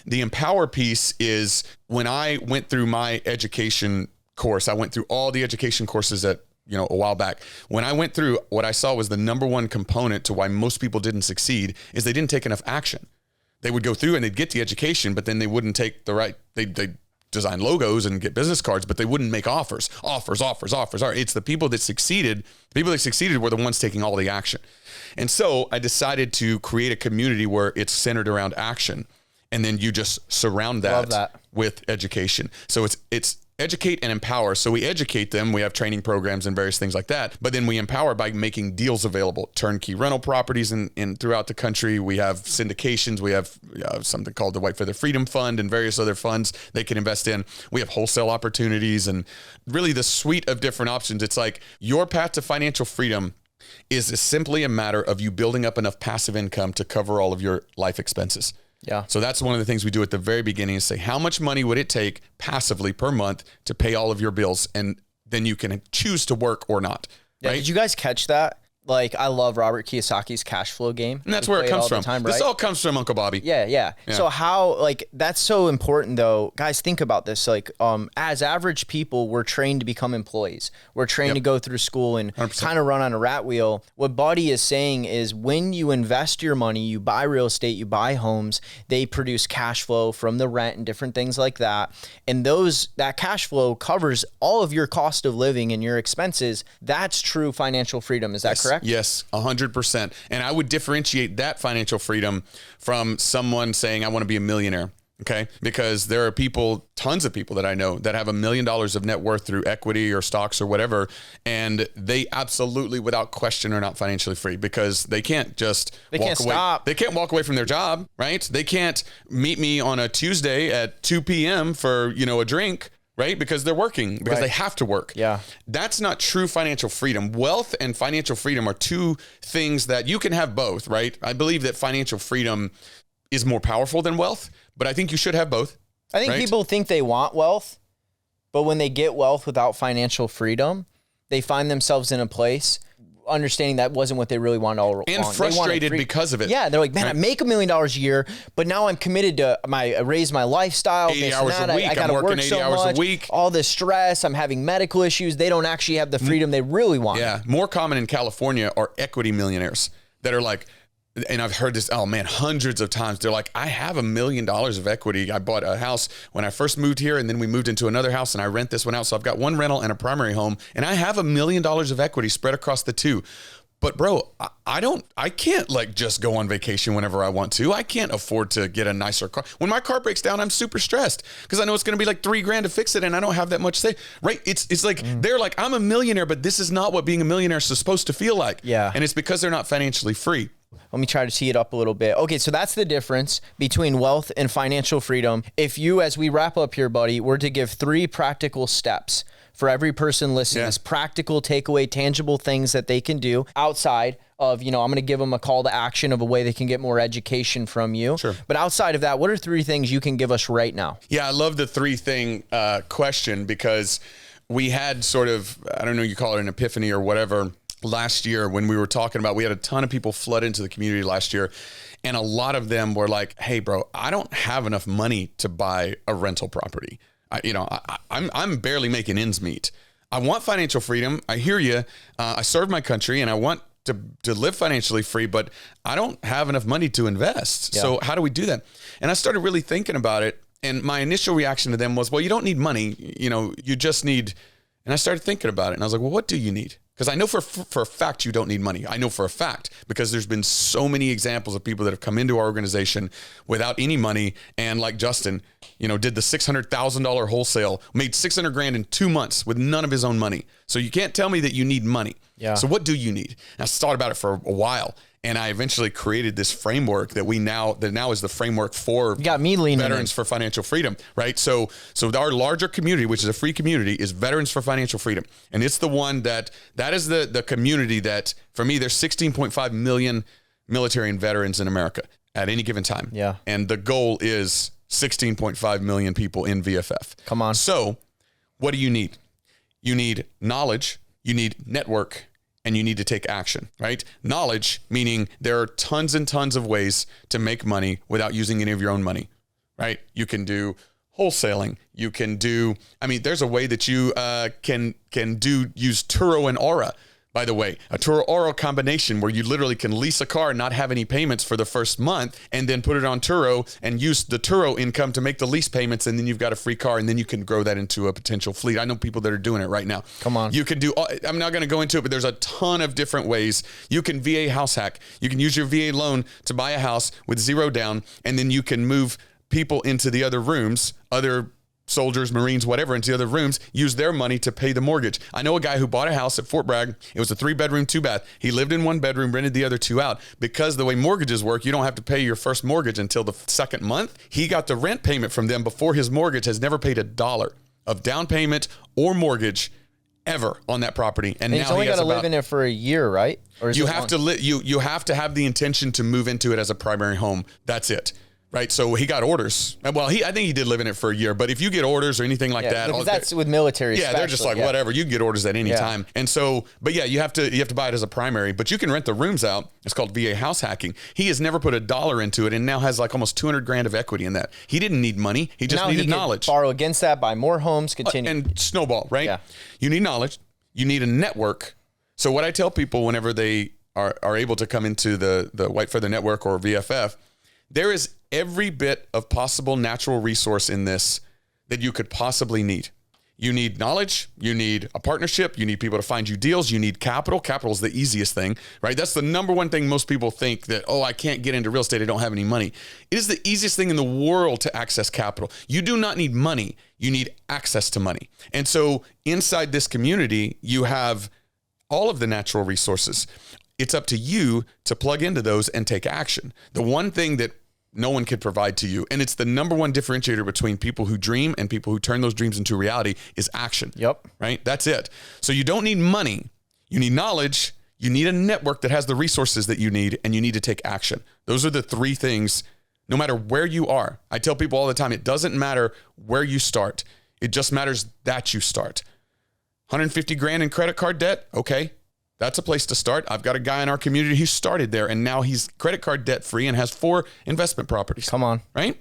The empower piece is when I went through my education course, I went through all the education courses a while back. When I went through, what I saw was the number one component to why most people didn't succeed is they didn't take enough action. They would go through and they'd get the education, but then they wouldn't take the right, they'd design logos and get business cards, but they wouldn't make offers. It's the people that succeeded. The people that succeeded were the ones taking all the action. And so I decided to create a community where it's centered around action. And then you just surround that with education. So it's educate and empower. So we educate them. We have training programs and various things like that. But then we empower by making deals available, turnkey rental properties in throughout the country. We have syndications. We have something called the White Feather Freedom Fund and various other funds they can invest in. We have wholesale opportunities and really the suite of different options. It's like your path to financial freedom is simply a matter of you building up enough passive income to cover all of your life expenses. Yeah. So that's one of the things we do at the very beginning is say, how much money would it take passively per month to pay all of your bills? And then you can choose to work or not. Yeah, right? Did you guys catch that? Like, I love Robert Kiyosaki's cash flow game. And that's where it comes from. This all comes from Uncle Bobby. Yeah. So how, like, that's so important though. Guys, think about this. Like, as average people, we're trained to become employees. We're trained to go through school and kind of run on a rat wheel. What Buddy is saying is when you invest your money, you buy real estate, you buy homes, they produce cash flow from the rent and different things like that. And that cash flow covers all of your cost of living and your expenses. That's true financial freedom. Is that correct? Yes, 100%. And I would differentiate that financial freedom from someone saying, I want to be a millionaire. Okay. Because there are people, tons of people that I know that have $1 million of net worth through equity or stocks or whatever. And they absolutely, without question, are not financially free because they can't just walk away. They can't walk away from their job, right? They can't meet me on a Tuesday at 2 p.m. for, a drink. Right? Because they're working, because they have to work. Yeah. That's not true financial freedom. Wealth and financial freedom are two things that you can have both, right? I believe that financial freedom is more powerful than wealth, but I think you should have both. I think people think they want wealth, but when they get wealth without financial freedom, they find themselves in a place understanding that wasn't what they really wanted all along. And frustrated because of it. Yeah, they're like, man, I make $1 million a year, but now I'm committed to raise my lifestyle. 80 hours a week. I gotta I'm working 80 hours a week. All this stress. I'm having medical issues. They don't actually have the freedom they really want. Yeah, more common in California are equity millionaires that are like, and I've heard this, hundreds of times. They're like, I have $1 million of equity. I bought a house when I first moved here, and then we moved into another house, and I rent this one out. So I've got one rental and a primary home, and I have $1 million of equity spread across the two. But bro, I can't like just go on vacation whenever I want to. I can't afford to get a nicer car. When my car breaks down, I'm super stressed because I know it's going to be like $3,000 to fix it, and I don't have that much say. Right? It's like they're like, I'm a millionaire, but this is not what being a millionaire is supposed to feel like. Yeah. And it's because they're not financially free. Let me try to tee it up a little bit. Okay, so that's the difference between wealth and financial freedom. If you, as we wrap up here, buddy, were to give 3 practical steps for every person listening, this practical takeaway, tangible things that they can do outside of, I'm going to give them a call to action of a way they can get more education from you. Sure. But outside of that, what are 3 things you can give us right now? Yeah, I love the 3 thing question because we had sort of, I don't know, you call it an epiphany or whatever, last year when we were talking about, we had a ton of people flood into the community last year. And a lot of them were like, hey, bro, I don't have enough money to buy a rental property. I'm barely making ends meet. I want financial freedom. I hear you. I serve my country and I want to live financially free, but I don't have enough money to invest. Yeah. So how do we do that? And I started really thinking about it. And my initial reaction to them was, well, you don't need money. You just need, and I started thinking about it and I was like, well, what do you need? Because I know for a fact you don't need money. I know for a fact because there's been so many examples of people that have come into our organization without any money. And like Justin, did the $600,000 wholesale, made $600,000 in 2 months with none of his own money. So you can't tell me that you need money. Yeah. So what do you need? And I thought about it for a while. And I eventually created this framework that now is the framework for Veterans for Financial Freedom, right? So our larger community, which is a free community, is Veterans for Financial Freedom. And it's the one that is the community that, for me, there's 16.5 million military and veterans in America at any given time. Yeah. And the goal is 16.5 million people in VFF. Come on. So what do you need? You need knowledge, you need network, and you need to take action, right? Knowledge, meaning there are tons and tons of ways to make money without using any of your own money, right? You can do wholesaling. You can do, there's a way that you use Turo and Aura, by the way, a Turo Aura combination where you literally can lease a car and not have any payments for the first month and then put it on Turo and use the Turo income to make the lease payments. And then you've got a free car and then you can grow that into a potential fleet. I know people that are doing it right now. Come on. You can do, I'm not going to go into it, but there's a ton of different ways. You can VA house hack. You can use your VA loan to buy a house with 0 down, and then you can move people into the other rooms, other soldiers, Marines, whatever, into the other rooms, use their money to pay the mortgage. I know a guy who bought a house at Fort Bragg. It was a 3-bedroom, 2-bath. He lived in one bedroom, rented the other 2 out. Because the way mortgages work, you don't have to pay your first mortgage until the second month. He got the rent payment from them before his mortgage, has never paid $1 of down payment or mortgage ever on that property. And now he's only got to live in it for a year, right? Or you have to you have to have the intention to move into it as a primary home. That's it. Right. So he got orders. Well, I think he did live in it for a year, but if you get orders or anything like that, because that's with military. Yeah. They're just like, whatever, you can get orders at any time. And so, but yeah, you have to buy it as a primary, but you can rent the rooms out. It's called VA house hacking. He has never put $1 into it and now has like almost 200 grand of equity in that. He didn't need money. He just needed knowledge. Borrow against that, buy more homes, continue. And snowball, right? Yeah. You need knowledge. You need a network. So what I tell people whenever they are able to come into the White Feather Network or VFF, there is every bit of possible natural resource in this that you could possibly need. You need knowledge. You need a partnership. You need people to find you deals. You need capital. Capital is the easiest thing, right? That's the number one thing most people think that, oh, I can't get into real estate. I don't have any money. It is the easiest thing in the world to access capital. You do not need money. You need access to money. And so inside this community, you have all of the natural resources. It's up to you to plug into those and take action. The one thing that no one could provide to you, and it's the number one differentiator between people who dream and people who turn those dreams into reality, is action. Yep. Right? That's it. So you don't need money. You need knowledge. You need a network that has the resources that you need, and you need to take action. Those are the 3 things, no matter where you are. I tell people all the time, it doesn't matter where you start. It just matters that you start. 150 grand in credit card debt. Okay. That's a place to start. I've got a guy in our community who started there and now he's credit card debt free and has 4 investment properties. Come on. Right?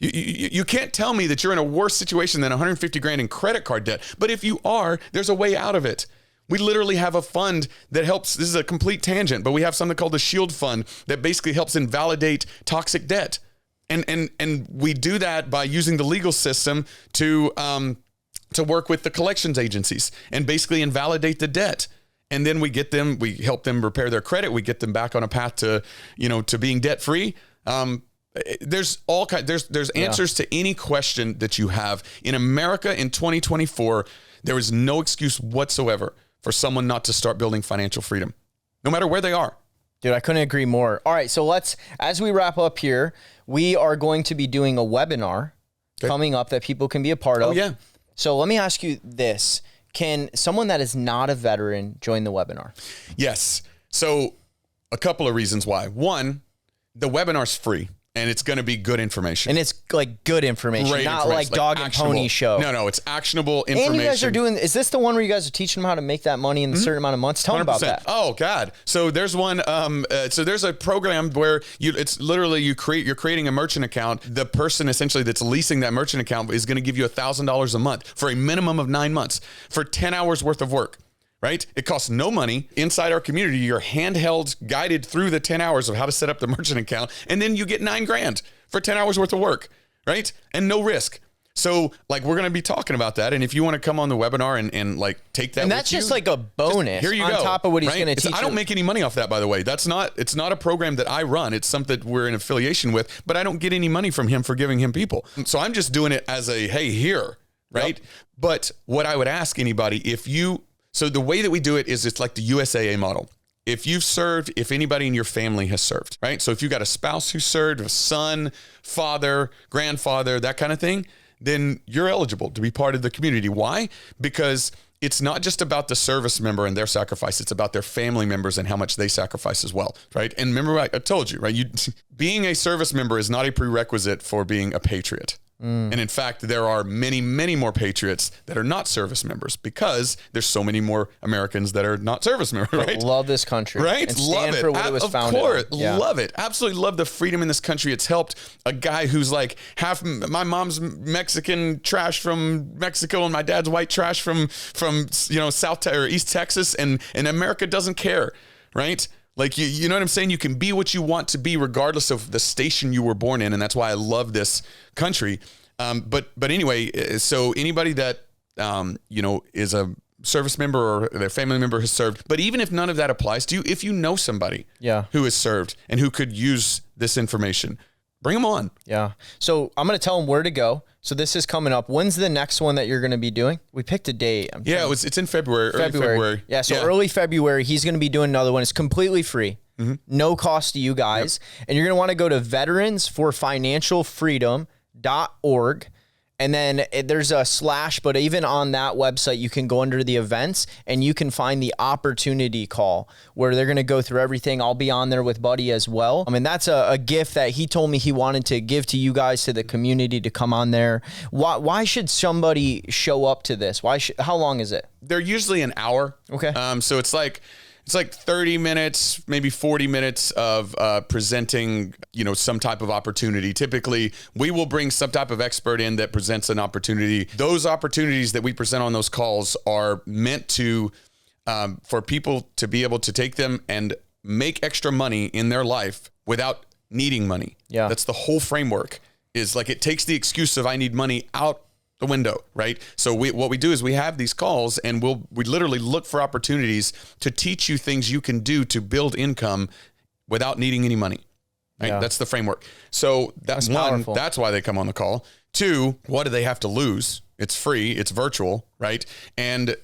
You can't tell me that you're in a worse situation than 150 grand in credit card debt. But if you are, there's a way out of it. We literally have a fund that helps. This is a complete tangent, but we have something called the Shield Fund that basically helps invalidate toxic debt. And we do that by using the legal system to work with the collections agencies and basically invalidate the debt. And then we help them repair their credit. We get them back on a path to being debt free. There's answers to any question that you have. In America in 2024, there is no excuse whatsoever for someone not to start building financial freedom, no matter where they are. Dude, I couldn't agree more. All right, so as we wrap up here, we are going to be doing a webinar coming up that people can be a part of. Oh, yeah. So let me ask you this. Can someone that is not a veteran join the webinar? Yes. So a couple of reasons why. One, the webinar's free and it's going to be good information. And it's like good information, Great not information. like dog and pony show. No, it's actionable information. And you guys are is this the one where you guys are teaching them how to make that money in a certain amount of months? Tell 100%. Them about that. Oh God. So there's one, so there's a program where it's literally you're creating a merchant account. The person essentially that's leasing that merchant account is going to give you $1,000 a month for a minimum of 9 months for 10 hours worth of work. Right? It costs no money. Inside our community, you're handheld guided through the 10 hours of how to set up the merchant account. And then you get $9 grand for 10 hours worth of work. Right? And no risk. So like, we're going to be talking about that. And if you want to come on the webinar and like take that, and that's just like a bonus here you on go, top of what he's going to teach. I don't make any money off that, by the way. It's not a program that I run. It's something we're in affiliation with, but I don't get any money from him for giving him people. So I'm just doing it as a, hey, here. Right? Yep. But what I would ask anybody, so the way that we do it is it's like the USAA model. If you've served, if anybody in your family has served, right? So if you got a spouse who served, a son, father, grandfather, that kind of thing, then you're eligible to be part of the community. Why? Because it's not just about the service member and their sacrifice. It's about their family members and how much they sacrifice as well, right? And remember, I told you, right? Being a service member is not a prerequisite for being a patriot. And in fact, there are many, many more patriots that are not service members because there's so many more Americans that are not service members, right? Love this country. Right? And stand for what it was founded on. Of course. Yeah. Love it. Absolutely love the freedom in this country. It's helped a guy who's like my mom's Mexican trash from Mexico and my dad's white trash from South or East Texas, and America doesn't care, right? Like, you know what I'm saying? You can be what you want to be regardless of the station you were born in. And that's why I love this country. But anyway, so anybody that, is a service member or their family member has served. But even if none of that applies to you, if you know somebody who has served and who could use this information, bring them on. Yeah. So I'm going to tell them where to go. So this is coming up. When's the next one that you're going to be doing? We picked a date. It's in February. Early February. Yeah. So early February, he's going to be doing another one. It's completely free. No cost to you guys. Yep. And you're going to want to go to veteransforfinancialfreedom.org. And then there's a /, but even on that website, you can go under the events and you can find the opportunity call where they're going to go through everything. I'll be on there with Buddy as well. I mean, that's a gift that he told me he wanted to give to you guys, to the community, to come on there. Why should somebody show up to this? How long is it? They're usually an hour. Okay. So it's like 30 minutes, maybe 40 minutes of presenting, some type of opportunity. Typically, we will bring some type of expert in that presents an opportunity. Those opportunities that we present on those calls are meant to, for people to be able to take them and make extra money in their life without needing money. Yeah. That's the whole framework, is like it takes the excuse of I need money out the window, right? So what we do is we have these calls and we literally look for opportunities to teach you things you can do to build income without needing any money, right? Yeah. That's the framework. So that's powerful. That's why they come on the call. 2, what do they have to lose? It's free, it's virtual, right? And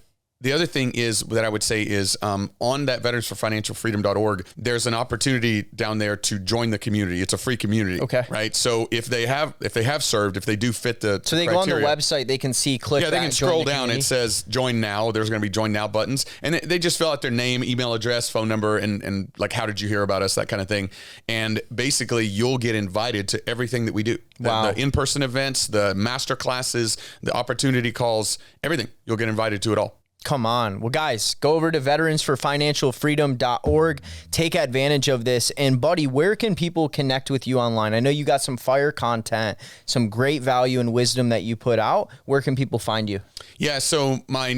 the other thing is that I would say is on that veteransforfinancialfreedom.org, there's an opportunity down there to join the community. It's a free community. Okay. Right. So if they have served, if they do fit the So they criteria, go on the website, they can click. Yeah, they can scroll down. It says join now. There's going to be join now buttons. And they just fill out their name, email address, phone number, and like, how did you hear about us? That kind of thing. And basically you'll get invited to everything that we do. Wow. The in-person events, the master classes, the opportunity calls, everything. You'll get invited to it all. Come on. Well, guys, go over to veteransforfinancialfreedom.org. Take advantage of this. And Buddy, where can people connect with you online? I know you got some fire content, some great value and wisdom that you put out. Where can people find you? Yeah. So my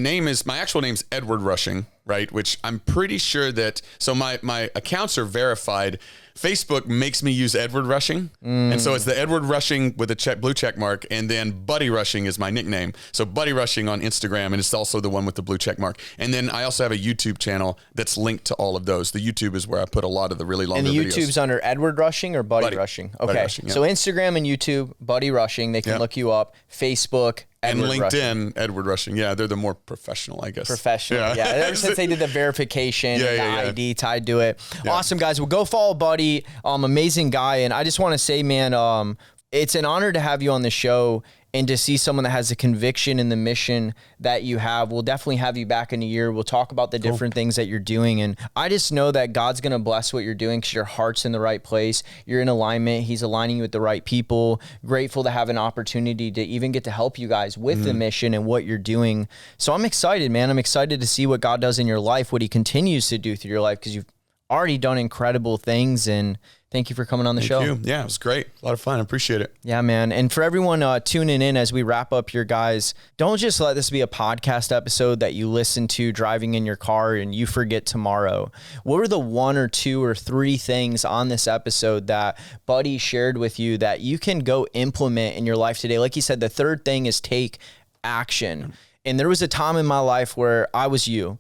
actual name's Edward Rushing, right? Which I'm pretty sure that, so my accounts are verified. Facebook makes me use Edward Rushing. And so it's the Edward Rushing with a blue check mark. And then Buddy Rushing is my nickname. So Buddy Rushing on Instagram. And it's also the one with the blue check mark. And then I also have a YouTube channel that's linked to all of those. The YouTube is where I put a lot of the really long videos. And the YouTube's under Edward Rushing or Buddy Rushing? Okay. Buddy Rushing, yeah. So Instagram and YouTube, Buddy Rushing. They can look you up. Facebook, and Edward LinkedIn, Rushing. Edward Rushing. Yeah, they're the more professional, I guess. Professional, yeah. Ever since they did the verification and the ID tied to it. Yeah. Awesome, guys. Well, go follow Buddy. Amazing guy. And I just want to say, man, it's an honor to have you on the show and to see someone that has a conviction in the mission that you have. We'll definitely have you back in a year. We'll talk about the different things that you're doing. And I just know that God's going to bless what you're doing because your heart's in the right place. You're in alignment. He's aligning you with the right people. Grateful to have an opportunity to even get to help you guys with the mission and what you're doing. So I'm excited, man. I'm excited to see what God does in your life, what he continues to do through your life, because you've already done incredible things. And thank you for coming on the show. Thank you. Yeah, it was great. A lot of fun. I appreciate it. Yeah, man. And for everyone tuning in as we wrap up here, guys, don't just let this be a podcast episode that you listen to driving in your car and you forget tomorrow. What were the 1 or 2 or 3 things on this episode that Buddy shared with you that you can go implement in your life today? Like he said, the third thing is take action. And there was a time in my life where I was you.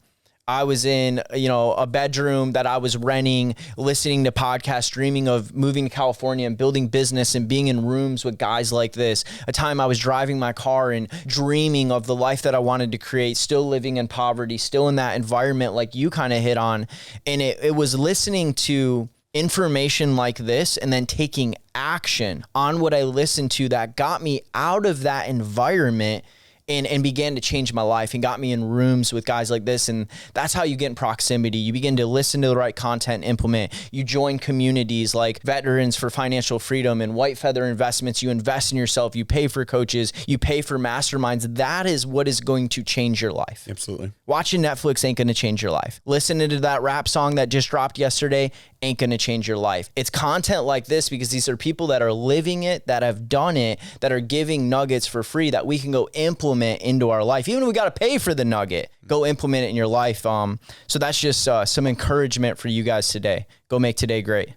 I was in, a bedroom that I was renting, listening to podcasts, dreaming of moving to California and building business and being in rooms with guys like this. A time I was driving my car and dreaming of the life that I wanted to create, still living in poverty, still in that environment like you kind of hit on. And it was listening to information like this and then taking action on what I listened to that got me out of that environment and began to change my life and got me in rooms with guys like this. And that's how you get in proximity. You begin to listen to the right content, implement. You join communities like Veterans for Financial Freedom and White Feather Investments. You invest in yourself. You pay for coaches. You pay for masterminds. That is what is going to change your life. Absolutely. Watching Netflix ain't going to change your life. Listening to that rap song that just dropped yesterday ain't going to change your life. It's content like this because these are people that are living it, that have done it, that are giving nuggets for free that we can go implement into our life. Even if we got to pay for the nugget, go implement it in your life. So that's just some encouragement for you guys today. Go make today great.